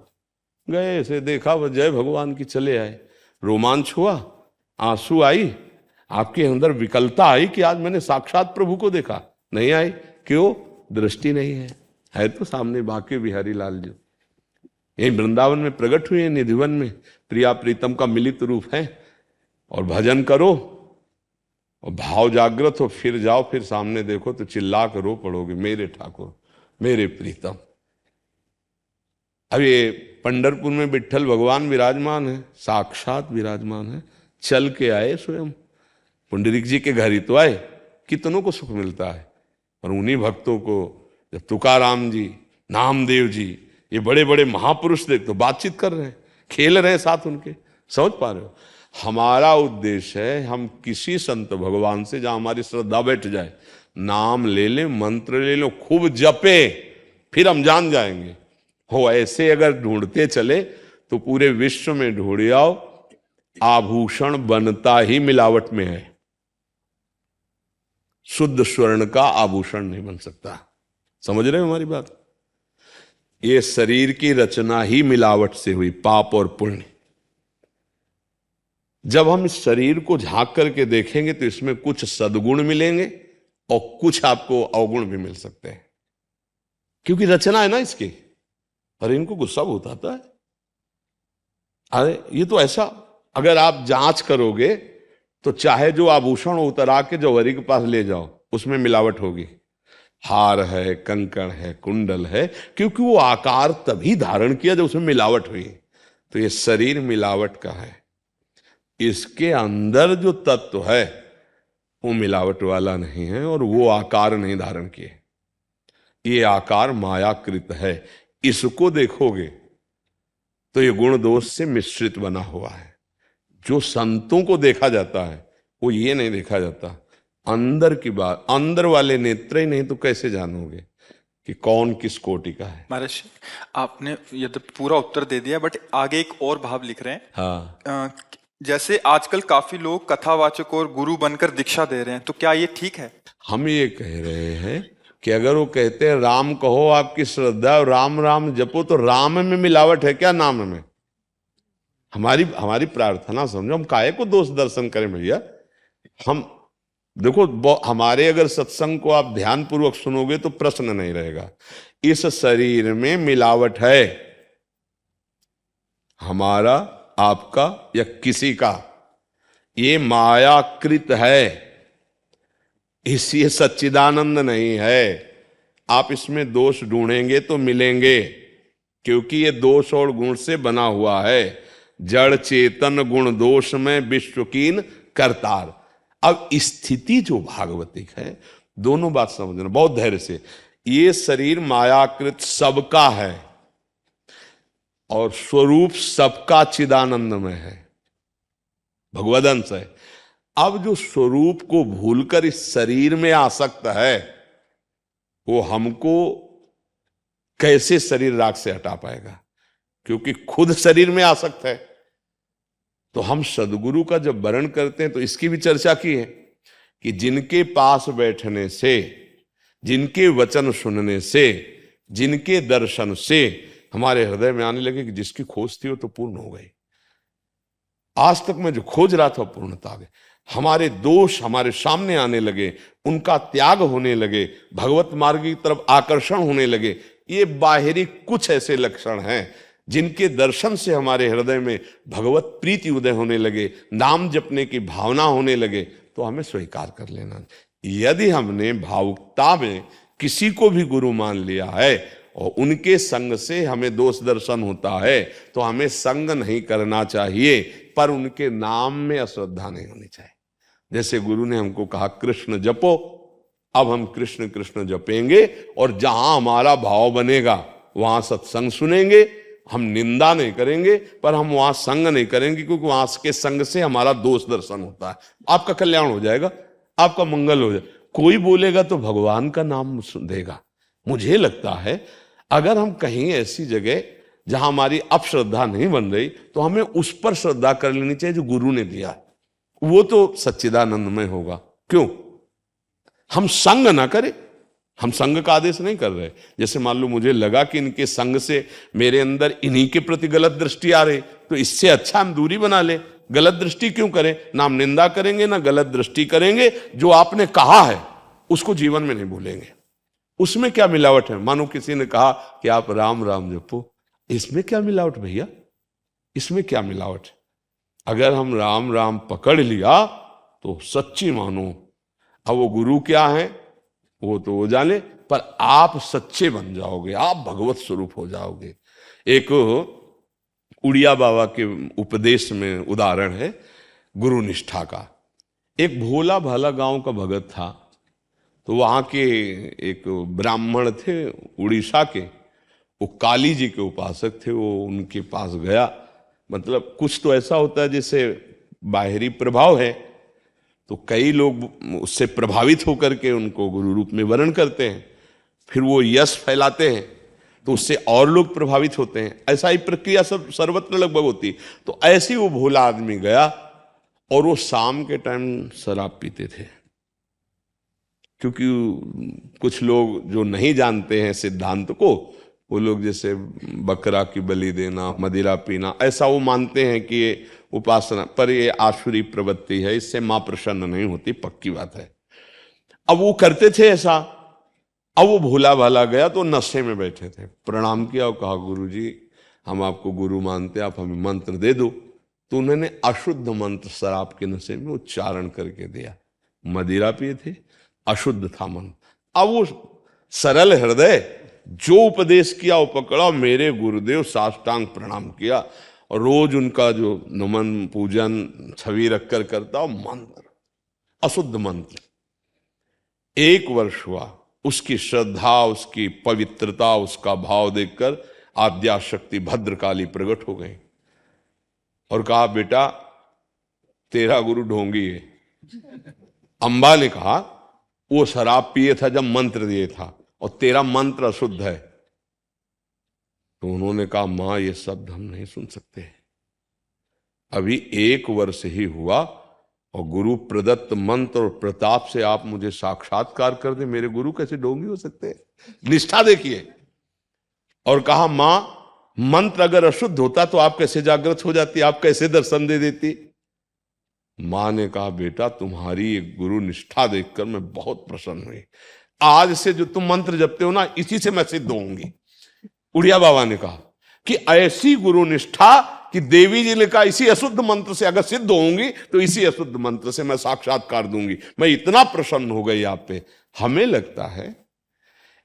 गए ऐसे देखा, वह जय भगवान की, चले आए। रोमांच हुआ, आंसू आई, आपके अंदर विकलता आई कि आज मैंने साक्षात प्रभु को देखा? नहीं आई। क्यों? दृष्टि नहीं है तो सामने बांके बिहारी लाल जी यही वृंदावन में प्रकट हुए, निधिवन में प्रिया प्रीतम का मिलित रूप है। और भजन करो और भाव जागृत हो, फिर जाओ, फिर सामने देखो तो चिल्ला कर रो पड़ोगे, मेरे ठाकुर मेरे प्रीतम। अब ये पंढरपुर में विट्ठल भगवान विराजमान है, साक्षात विराजमान है, चल के आए स्वयं। पुंडरीक जी के घर ही तो आए। कितनों को सुख मिलता है। और उन्हीं भक्तों को जब तुकाराम जी, नामदेव जी, ये बड़े बड़े महापुरुष देख तो बातचीत कर रहे हैं, खेल रहे हैं साथ उनके। समझ पा रहे हो? हमारा उद्देश्य है हम किसी संत भगवान से जहां हमारी श्रद्धा बैठ जाए, नाम ले लें, मंत्र ले लो, खूब जपे, फिर हम जान जाएंगे। हो ऐसे अगर ढूंढते चले तो पूरे विश्व में ढूंढ आओ, आभूषण बनता ही मिलावट में है। शुद्ध स्वर्ण का आभूषण नहीं बन सकता। समझ रहे हो हमारी बात? ये शरीर की रचना ही मिलावट से हुई, पाप और पुण्य। जब हम इस शरीर को झांक करके देखेंगे तो इसमें कुछ सद्गुण मिलेंगे और कुछ आपको अवगुण भी मिल सकते हैं, क्योंकि रचना है ना इसकी। अरे इनको गुस्सा बहुत आता है, अरे ये तो ऐसा, अगर आप जांच करोगे तो चाहे जो आभूषण उतरा के जौहरी के पास ले जाओ उसमें मिलावट होगी। हार है, कंकड़ है, कुंडल है, क्योंकि वो आकार तभी धारण किया जब उसमें मिलावट हुई। तो ये शरीर मिलावट का है, इसके अंदर जो तत्व है वो मिलावट वाला नहीं है और वो आकार नहीं धारण किए। ये आकार मायाकृत है, इसको देखोगे तो ये गुण दोष से मिश्रित बना हुआ है। जो संतों को देखा जाता है वो ये नहीं देखा जाता, अंदर की बात, अंदर वाले नेत्र ही नहीं तो कैसे जानोगे कि कौन किस कोटि का है। महाराज आपने ये तो पूरा उत्तर दे दिया, बट आगे एक और भाव लिख रहे हैं। हाँ, जैसे आजकल काफी लोग कथावाचक और गुरु बनकर दीक्षा दे रहे हैं, तो क्या ये ठीक है? हम ये कह रहे हैं कि अगर वो कहते हैं राम कहो आपकी श्रद्धा और राम राम जपो, तो राम में मिलावट है क्या नाम में? हमारी प्रार्थना समझो, हम काहे को दोष दर्शन करें भैया। हम देखो, हमारे अगर सत्संग को आप ध्यान पूर्वक सुनोगे तो प्रश्न नहीं रहेगा। इस शरीर में मिलावट है, हमारा, आपका या किसी का, ये मायाकृत है, ये सच्चिदानंद नहीं है। आप इसमें दोष ढूंढेंगे तो मिलेंगे, क्योंकि ये दोष और गुण से बना हुआ है। जड़ चेतन गुण दोष में विश्वकीन करतार। अब स्थिति जो भागवतिक है, दोनों बात समझना बहुत धैर्य से। ये शरीर मायाकृत सबका है और स्वरूप सबका चिदानंद में है, भगवदंश है। अब जो स्वरूप को भूलकर इस शरीर में आसक्त है, वो हमको कैसे शरीर राग से हटा पाएगा, क्योंकि खुद शरीर में आसक्त है। तो हम सदगुरु का जब वर्ण करते हैं तो इसकी भी चर्चा की है कि जिनके पास बैठने से, जिनके वचन सुनने से, जिनके दर्शन से हमारे हृदय में आने लगे कि जिसकी खोज थी वो तो पूर्ण हो गई, आज तक मैं जो खोज रहा था पूर्णता आ गई, हमारे दोष हमारे सामने आने लगे, उनका त्याग होने लगे, भगवत मार्ग की तरफ आकर्षण होने लगे। ये बाहरी कुछ ऐसे लक्षण हैं जिनके दर्शन से हमारे हृदय में भगवत प्रीति उदय होने लगे, नाम जपने की भावना होने लगे, तो हमें स्वीकार कर लेना। यदि हमने भावुकता में किसी को भी गुरु मान लिया है और उनके संग से हमें दोष दर्शन होता है, तो हमें संग नहीं करना चाहिए, पर उनके नाम में अश्रद्धा नहीं होनी चाहिए। जैसे गुरु ने हमको कहा कृष्ण जपो, अब हम कृष्ण कृष्ण जपेंगे और जहां हमारा भाव बनेगा वहां सत्संग सुनेंगे। हम निंदा नहीं करेंगे, पर हम वहां संग नहीं करेंगे, क्योंकि वहां के संग से हमारा दोष दर्शन होता है। आपका कल्याण हो जाएगा, आपका मंगल हो जाएगा। कोई बोलेगा तो भगवान का नाम देगा। मुझे लगता है अगर हम कहीं ऐसी जगह जहां हमारी अब श्रद्धा नहीं बन रही, तो हमें उस पर श्रद्धा कर लेनी चाहिए जो गुरु ने दिया, वो तो सच्चिदानंद में होगा। क्यों हम संग ना करें? हम संग का आदेश नहीं कर रहे। जैसे मान लो मुझे लगा कि इनके संग से मेरे अंदर इन्हीं के प्रति गलत दृष्टि आ रही, तो इससे अच्छा हम दूरी बना ले। गलत दृष्टि क्यों करें? ना हम निंदा करेंगे ना गलत दृष्टि करेंगे। जो आपने कहा है उसको जीवन में नहीं भूलेंगे। उसमें क्या मिलावट है? मानो किसी ने कहा कि आप राम राम जपो, इसमें क्या मिलावट भैया? इसमें क्या मिलावट? अगर हम राम राम पकड़ लिया तो सच्ची मानो। अब वो गुरु क्या है वो तो वो जाने, पर आप सच्चे बन जाओगे, आप भगवत स्वरूप हो जाओगे। एक उड़िया बाबा के उपदेश में उदाहरण है गुरु निष्ठा का। एक भोला भाला गांव का भगत था, तो वहां के एक ब्राह्मण थे उड़ीसा के, वो काली जी के उपासक थे। वो उनके पास गया, मतलब कुछ तो ऐसा होता है जैसे बाहरी प्रभाव है, तो कई लोग उससे प्रभावित होकर के उनको गुरु रूप में वर्ण करते हैं, फिर वो यश फैलाते हैं तो उससे और लोग प्रभावित होते हैं। ऐसा ही प्रक्रिया सब सर्वत्र लगभग होती। तो ऐसे वो भोला आदमी गया और वो शाम के टाइम शराब पीते थे, क्योंकि कुछ लोग जो नहीं जानते हैं सिद्धांत को, वो लोग जैसे बकरा की बलि देना, मदिरा पीना, ऐसा वो मानते हैं कि ये उपासना, पर ये आसुरी प्रवृत्ति है, इससे मां प्रसन्न नहीं होती, पक्की बात है। अब वो करते थे ऐसा, अब वो भूला भाला गया तो नशे में बैठे थे, प्रणाम किया और कहा गुरुजी हम आपको गुरु मानते, आप हमें मंत्र दे दो। तो उन्होंने अशुद्ध मंत्र शराब के नशे में उच्चारण करके दिया। मदिरा पिए थे, अशुद्ध था मंत्र। अब वो सरल हृदय जो उपदेश किया वो पकड़ा, मेरे गुरुदेव साष्टांग प्रणाम किया और रोज उनका जो नमन पूजन छवि रखकर करता, मंत्र अशुद्ध मंत्र। 1 वर्ष हुआ, उसकी श्रद्धा, उसकी पवित्रता, उसका भाव देखकर आद्याशक्ति भद्रकाली प्रकट हो गई और कहा बेटा तेरा गुरु ढोंगी है। अंबा ने कहा वो शराब पिए था जब मंत्र दिए था और तेरा मंत्र अशुद्ध है। तो उन्होंने कहा मां ये शब्द हम नहीं सुन सकते, अभी 1 वर्ष ही हुआ और गुरु प्रदत्त मंत्र और प्रताप से आप मुझे साक्षात्कार कर दे, मेरे गुरु कैसे ढोंगी हो सकते हैं? निष्ठा देखिए। और कहा मां मंत्र अगर अशुद्ध होता तो आप कैसे जागृत हो जाती, आप कैसे दर्शन दे देती? मां ने कहा बेटा तुम्हारी एक गुरु निष्ठा देखकर मैं बहुत प्रसन्न हुई, आज से जो तुम मंत्र जपते हो ना इसी से मैं सिद्ध होऊंगी। उड़िया बाबा ने कहा कि ऐसी गुरु निष्ठा कि देवी जी ने कहा इसी अशुद्ध मंत्र से अगर सिद्ध होंगी तो इसी अशुद्ध मंत्र से मैं साक्षात्कार दूंगी। मैं इतना प्रसन्न हो गई आप पे। हमें लगता है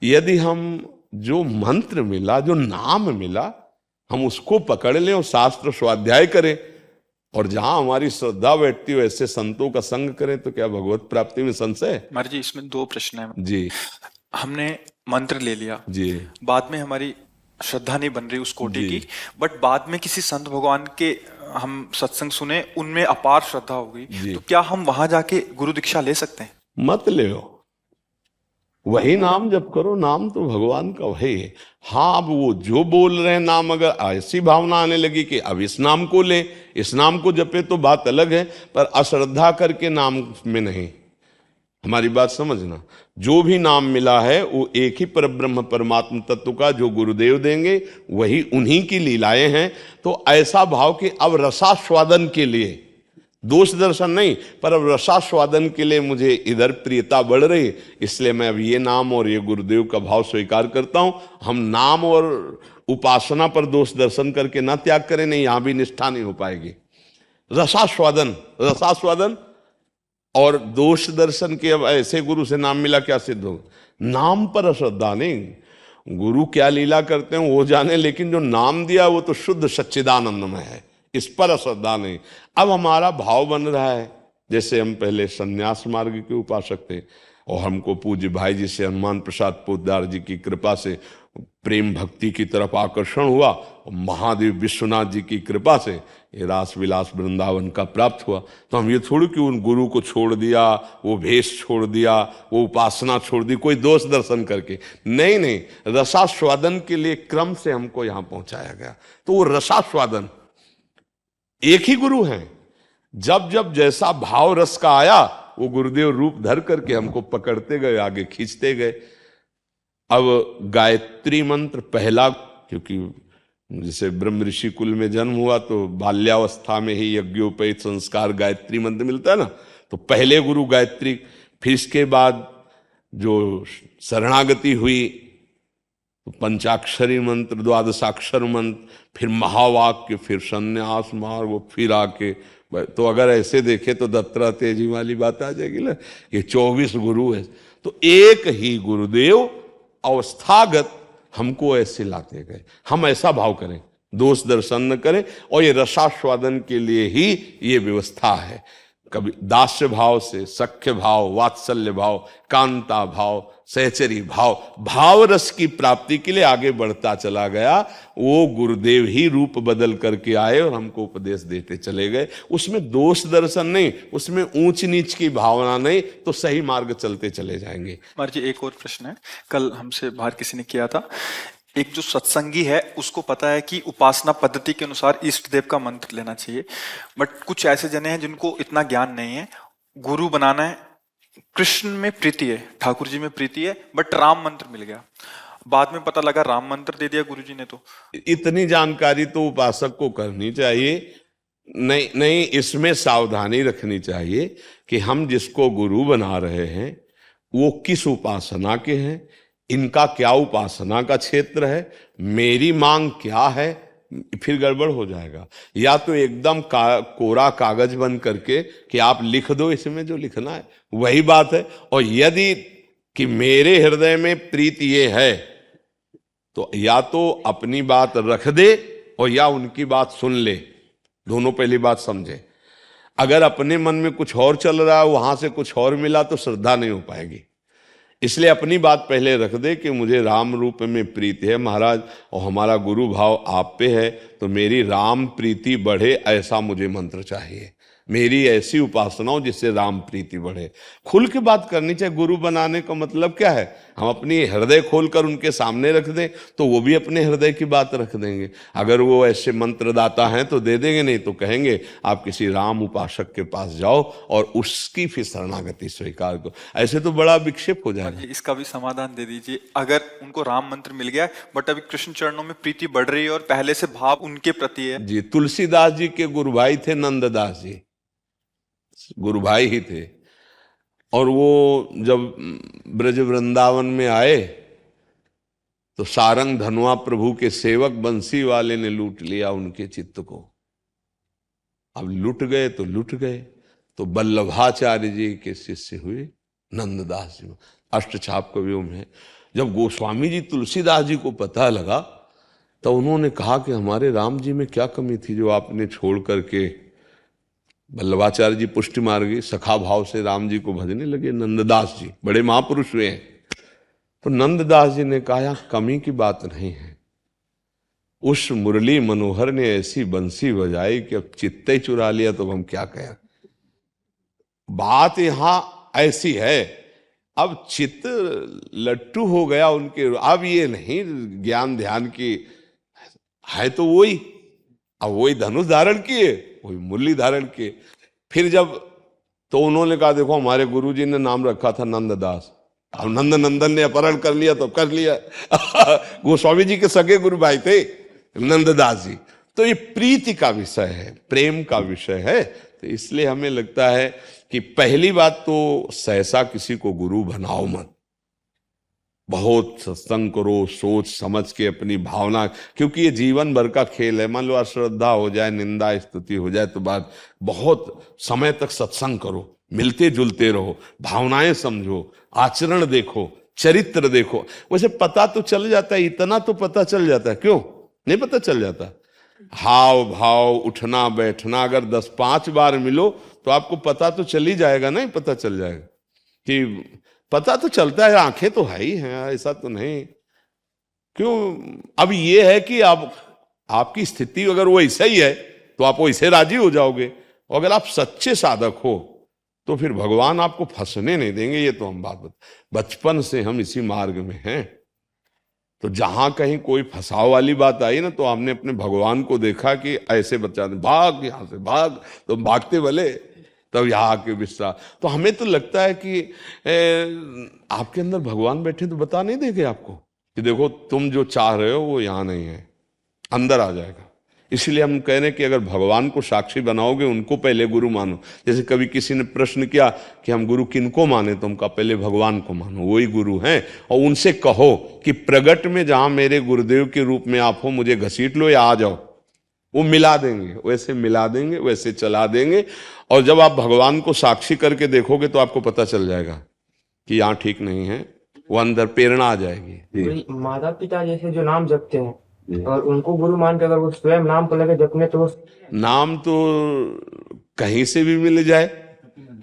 यदि हम जो मंत्र मिला, जो नाम मिला, हम उसको पकड़ लें और शास्त्र स्वाध्याय करें और जहां हमारी श्रद्धा बैठती हो ऐसे संतों का संग करें तो क्या भगवत प्राप्ति में संशय है? महाराज जी इसमें 2 प्रश्न है जी। हमने मंत्र ले लिया जी। बाद में हमारी श्रद्धा नहीं बन रही उस कोटि जी। की, बट बाद में किसी संत भगवान के हम सत्संग सुने, उनमें अपार श्रद्धा हो गई, तो क्या हम वहां जाके गुरु दीक्षा ले सकते हैं? मत ले, वही नाम जप करो, नाम तो भगवान का वही है। हाँ अब वो जो बोल रहे हैं नाम, अगर ऐसी भावना आने लगी कि अब इस नाम को ले, इस नाम को जपे तो बात अलग है, पर अश्रद्धा करके नाम में नहीं। हमारी बात समझना, जो भी नाम मिला है वो एक ही परब्रह्म परमात्म तत्व का जो गुरुदेव देंगे वही उन्हीं की लीलाएं हैं। तो ऐसा भाव कि अब रसास्वादन के लिए, दोष दर्शन नहीं, पर अब रसास्वादन के लिए मुझे इधर प्रियता बढ़ रही, इसलिए मैं अब ये नाम और ये गुरुदेव का भाव स्वीकार करता हूं। हम नाम और उपासना पर दोष दर्शन करके ना त्याग करें, नहीं यहां भी निष्ठा नहीं हो पाएगी। रसास्वादन, रसास्वादन और दोष दर्शन के, अब ऐसे गुरु से नाम मिला क्या सिद्ध हो? नाम पर अश्रद्धा नहीं, गुरु क्या लीला करते हैं वो जाने, लेकिन जो नाम दिया वो तो शुद्ध सच्चिदानंदमय है, इस पर अश्रद्धा नहीं। अब हमारा भाव बन रहा है, जैसे हम पहले संन्यास मार्ग के उपासक थे और हमको पूज्य भाई जी से, हनुमान प्रसाद पोद्दार जी की कृपा से प्रेम भक्ति की तरफ आकर्षण हुआ और महादेव विश्वनाथ जी की कृपा से ये रास विलास वृंदावन का प्राप्त हुआ। तो हम ये थोड़ी कि उन गुरु को छोड़ दिया, वो भेष छोड़ दिया, वो उपासना छोड़ दी कोई दोष दर्शन करके, नहीं नहीं, रसास्वादन के लिए क्रम से हमको यहाँ पहुंचाया गया। तो वो रसास्वादन एक ही गुरु हैं, जब जब जैसा भाव रस का आया वो गुरुदेव रूप धर करके हमको पकड़ते गए, आगे खींचते गए। अब गायत्री मंत्र पहला, क्योंकि जैसे ब्रह्म ऋषि कुल में जन्म हुआ तो बाल्यावस्था में ही यज्ञोपैत संस्कार गायत्री मंत्र मिलता है ना, तो पहले गुरु गायत्री, फिर इसके बाद जो शरणागति हुई तो पंचाक्षरी मंत्र, द्वादशाक्षर मंत्र, फिर महावाक्य, फिर संन्यास मार्ग, फिर आके, तो अगर ऐसे देखे तो दत्तात्रेय जी वाली बात आ जाएगी ना, ये 24 गुरु है। तो एक ही गुरुदेव अवस्थागत हमको ऐसे लाते गए। हम ऐसा भाव करें, दोष दर्शन न करें, और ये रसास्वादन के लिए ही ये व्यवस्था है। कभी दास्य भाव से सख्य भाव, वात्सल्य भाव, कांता भाव, सहचरी भाव, भाव रस की प्राप्ति के लिए आगे बढ़ता चला गया। वो गुरुदेव ही रूप बदल करके आए और हमको उपदेश देते चले गए। उसमें दोष दर्शन नहीं, उसमें ऊंच नीच की भावना नहीं, तो सही मार्ग चलते चले जाएंगे। महाराज जी एक और प्रश्न है, कल हमसे बाहर किसी ने किया था, एक जो सत्संगी है उसको पता है कि उपासना पद्धति के अनुसार इष्ट देव का मंत्र लेना चाहिए, बट कुछ ऐसे जने हैं जिनको इतना ज्ञान नहीं है, गुरु बनाना है, कृष्ण में प्रीति है, ठाकुर जी में प्रीति है, बट राम मंत्र मिल गया, बाद में पता लगा राम मंत्र दे दिया गुरुजी ने तो। इतनी जानकारी तो उपासक को करनी चाहिए। नहीं नहीं, इसमें सावधानी रखनी चाहिए कि हम जिसको गुरु बना रहे हैं वो किस उपासना के हैं, इनका क्या उपासना का क्षेत्र है, मेरी मांग क्या है, फिर गड़बड़ हो जाएगा। या तो एकदम कोरा कागज बन करके कि आप लिख दो इसमें जो लिखना है, वही बात है। और यदि कि मेरे हृदय में प्रीति ये है तो या तो अपनी बात रख दे और या उनकी बात सुन ले, दोनों पहली बात समझे। अगर अपने मन में कुछ और चल रहा है, वहां से कुछ और मिला, तो श्रद्धा नहीं हो पाएगी। इसलिए अपनी बात पहले रख दे कि मुझे राम रूप में प्रीति है महाराज, और हमारा गुरु भाव आप पे है, तो मेरी राम प्रीति बढ़े ऐसा मुझे मंत्र चाहिए, मेरी ऐसी उपासना हो जिससे राम प्रीति बढ़े। खुल के बात करनी चाहिए। गुरु बनाने का मतलब क्या है, हम अपनी हृदय खोलकर उनके सामने रख दें तो वो भी अपने हृदय की बात रख देंगे। अगर वो ऐसे मंत्रदाता हैं तो दे देंगे, नहीं तो कहेंगे आप किसी राम उपासक के पास जाओ और उसकी फिर शरणागति स्वीकार करो। ऐसे तो बड़ा विक्षेप हो जाएगा। इसका भी समाधान दे दीजिए। अगर उनको राम मंत्र मिल गया बट अभी कृष्ण चरणों में प्रीति बढ़ रही है और पहले से भाव उनके प्रति है। जी, तुलसीदास जी के गुरु भाई थे नंददास जी, गुरु भाई ही थे। और वो जब ब्रज वृंदावन में आए तो सारंग धनवा प्रभु के सेवक बंसी वाले ने लूट लिया उनके चित्त को। अब लुट गए तो लुट गए, तो वल्लभाचार्य जी के शिष्य हुए नंददास जी। अष्टछाप कवियों में जब गोस्वामी जी तुलसीदास जी को पता लगा तो उन्होंने कहा कि हमारे राम जी में क्या कमी थी जो आपने छोड़ करके। वल्लभाचार्य जी पुष्टि मार्गी सखा भाव से राम जी को भजने लगे। नंददास जी बड़े महापुरुष हुए हैं। तो नंददास जी ने कहा कमी की बात नहीं है, उस मुरली मनोहर ने ऐसी बंसी बजाई कि अब चित्त ही चुरा लिया, तो हम क्या कहें। बात यहां ऐसी है, अब चित्त लट्टू हो गया उनके। अब ये नहीं ज्ञान ध्यान की है, तो वही अब वही धनुष धारण किए, वही मुरली धारण किए। फिर जब तो उन्होंने कहा देखो हमारे गुरुजी ने नाम रखा था नंददास, अब नंद नंदन ने अपहरण कर लिया तो कर लिया। गोस्वामी जी के सगे गुरु भाई थे नंददास जी। तो ये प्रीति का विषय है, प्रेम का विषय है। तो इसलिए हमें लगता है कि पहली बात तो सहसा किसी को गुरु बनाओ मत, बहुत सत्संग करो, सोच समझ के अपनी भावना, क्योंकि ये जीवन भर का खेल है। मान लो अश्रद्धा हो जाए, निंदा स्तुति हो जाए तो बात, बहुत समय तक सत्संग करो, मिलते जुलते रहो, भावनाएं समझो, आचरण देखो, चरित्र देखो। वैसे पता तो चल जाता है, इतना तो पता चल जाता है, क्यों नहीं पता चल जाता। हाव भाव उठना बैठना अगर 10-5 बार मिलो तो आपको पता तो चल ही जाएगा, नहीं पता चल जाएगा कि पता तो चलता है, आंखें तो है ही हैं, ऐसा तो नहीं। क्यों, अब ये है कि आप आपकी स्थिति अगर वो ऐसा ही है तो आप वैसे राजी हो जाओगे, और अगर आप सच्चे साधक हो तो फिर भगवान आपको फंसने नहीं देंगे। ये तो हम बात बचपन से हम इसी मार्ग में हैं। तो जहां कहीं कोई फंसाव वाली बात आई ना, तो हमने अपने भगवान को देखा कि ऐसे बच्चा भाग, यहां से भाग, तो भागते भले, तब यहाँ आके विश्राम। तो हमें तो लगता है कि आपके अंदर भगवान बैठे तो बता नहीं देंगे आपको कि देखो तुम जो चाह रहे हो वो यहाँ नहीं है, अंदर आ जाएगा। इसलिए हम कह रहे हैं कि अगर भगवान को साक्षी बनाओगे, उनको पहले गुरु मानो। जैसे कभी किसी ने प्रश्न किया कि हम गुरु किनको माने, तो उनका पहले भगवान को मानो, वही गुरु हैं। और उनसे कहो कि प्रगट में जहां मेरे गुरुदेव के रूप में आप हो, मुझे घसीट लो या आ जाओ, वो मिला देंगे, वैसे मिला देंगे, वैसे चला देंगे। और जब आप भगवान को साक्षी करके देखोगे तो आपको पता चल जाएगा कि यहाँ ठीक नहीं है, वो अंदर प्रेरणा आ जाएगी। माता पिता जैसे जो नाम जपते हैं और उनको गुरु मान के अगर वो स्वयं नाम को लगे जपने, तो नाम तो कहीं से भी मिल जाए।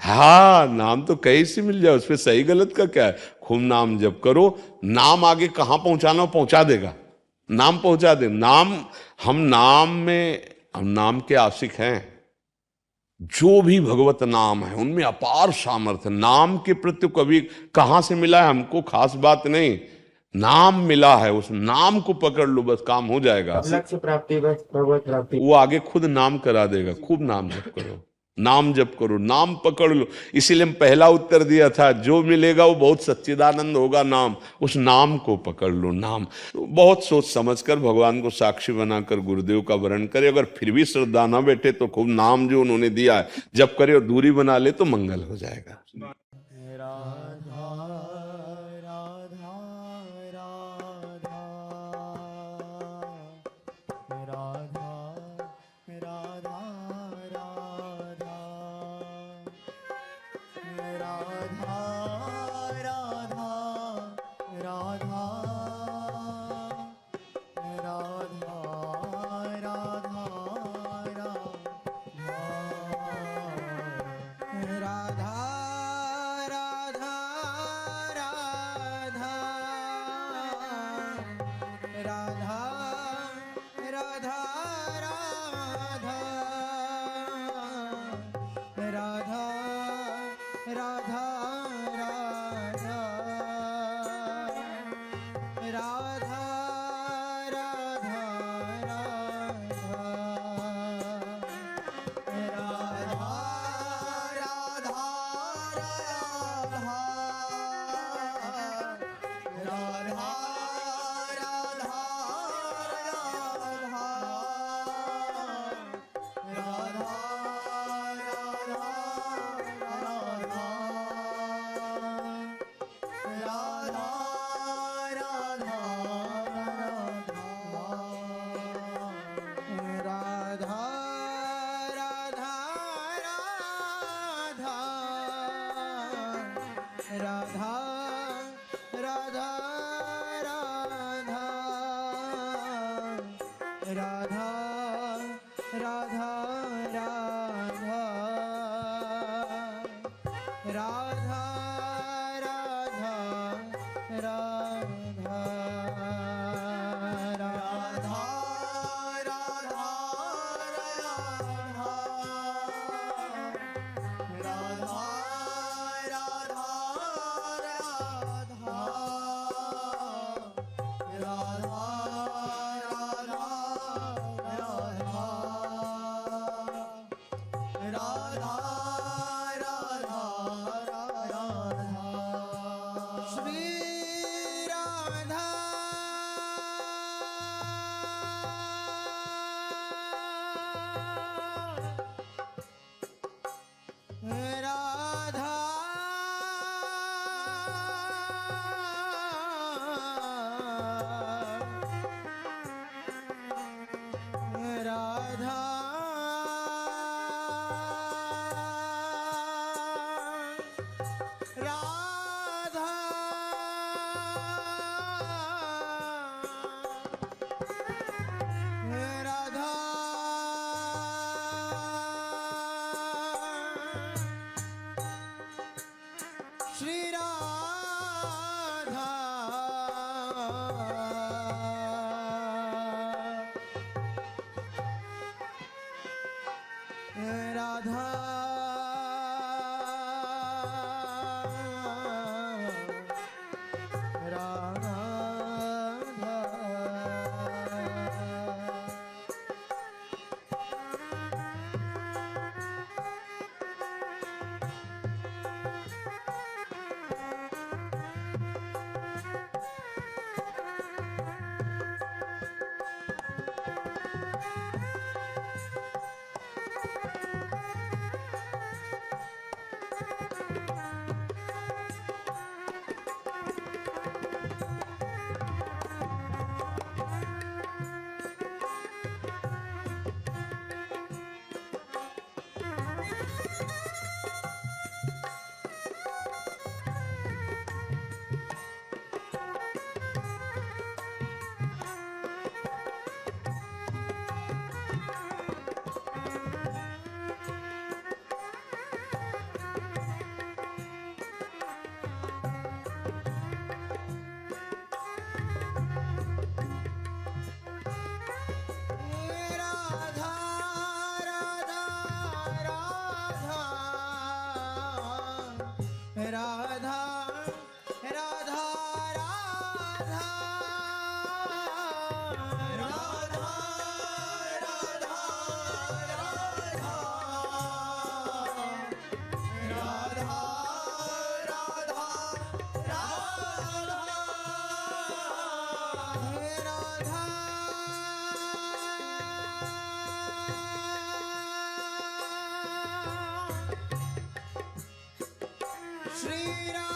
हाँ, नाम तो कहीं से मिल जाए, उसमें सही गलत का क्या है। खूब नाम जप करो, नाम आगे कहाँ पहुंचाना पहुंचा देगा, नाम पहुंचा दे। हम नाम के आशिक हैं। जो भी भगवत नाम है उनमें अपार सामर्थ्य। नाम के प्रति कभी कहां से मिला है हमको खास बात नहीं, नाम मिला है, उस नाम को पकड़ लो, बस काम हो जाएगा। लक्ष्य प्राप्ति, बस भगवत प्राप्ति। वो आगे खुद नाम करा देगा। खूब नाम जप करो, नाम जप करो, नाम पकड़ लो। इसीलिए हम पहला उत्तर दिया था, जो मिलेगा वो बहुत सच्चिदानंद होगा नाम, उस नाम को पकड़ लो। नाम बहुत सोच समझकर भगवान को साक्षी बनाकर गुरुदेव का वर्ण करे। अगर फिर भी श्रद्धा ना बैठे तो खूब नाम जो उन्होंने दिया है जप करे और दूरी बना ले तो मंगल हो जाएगा। श्री राम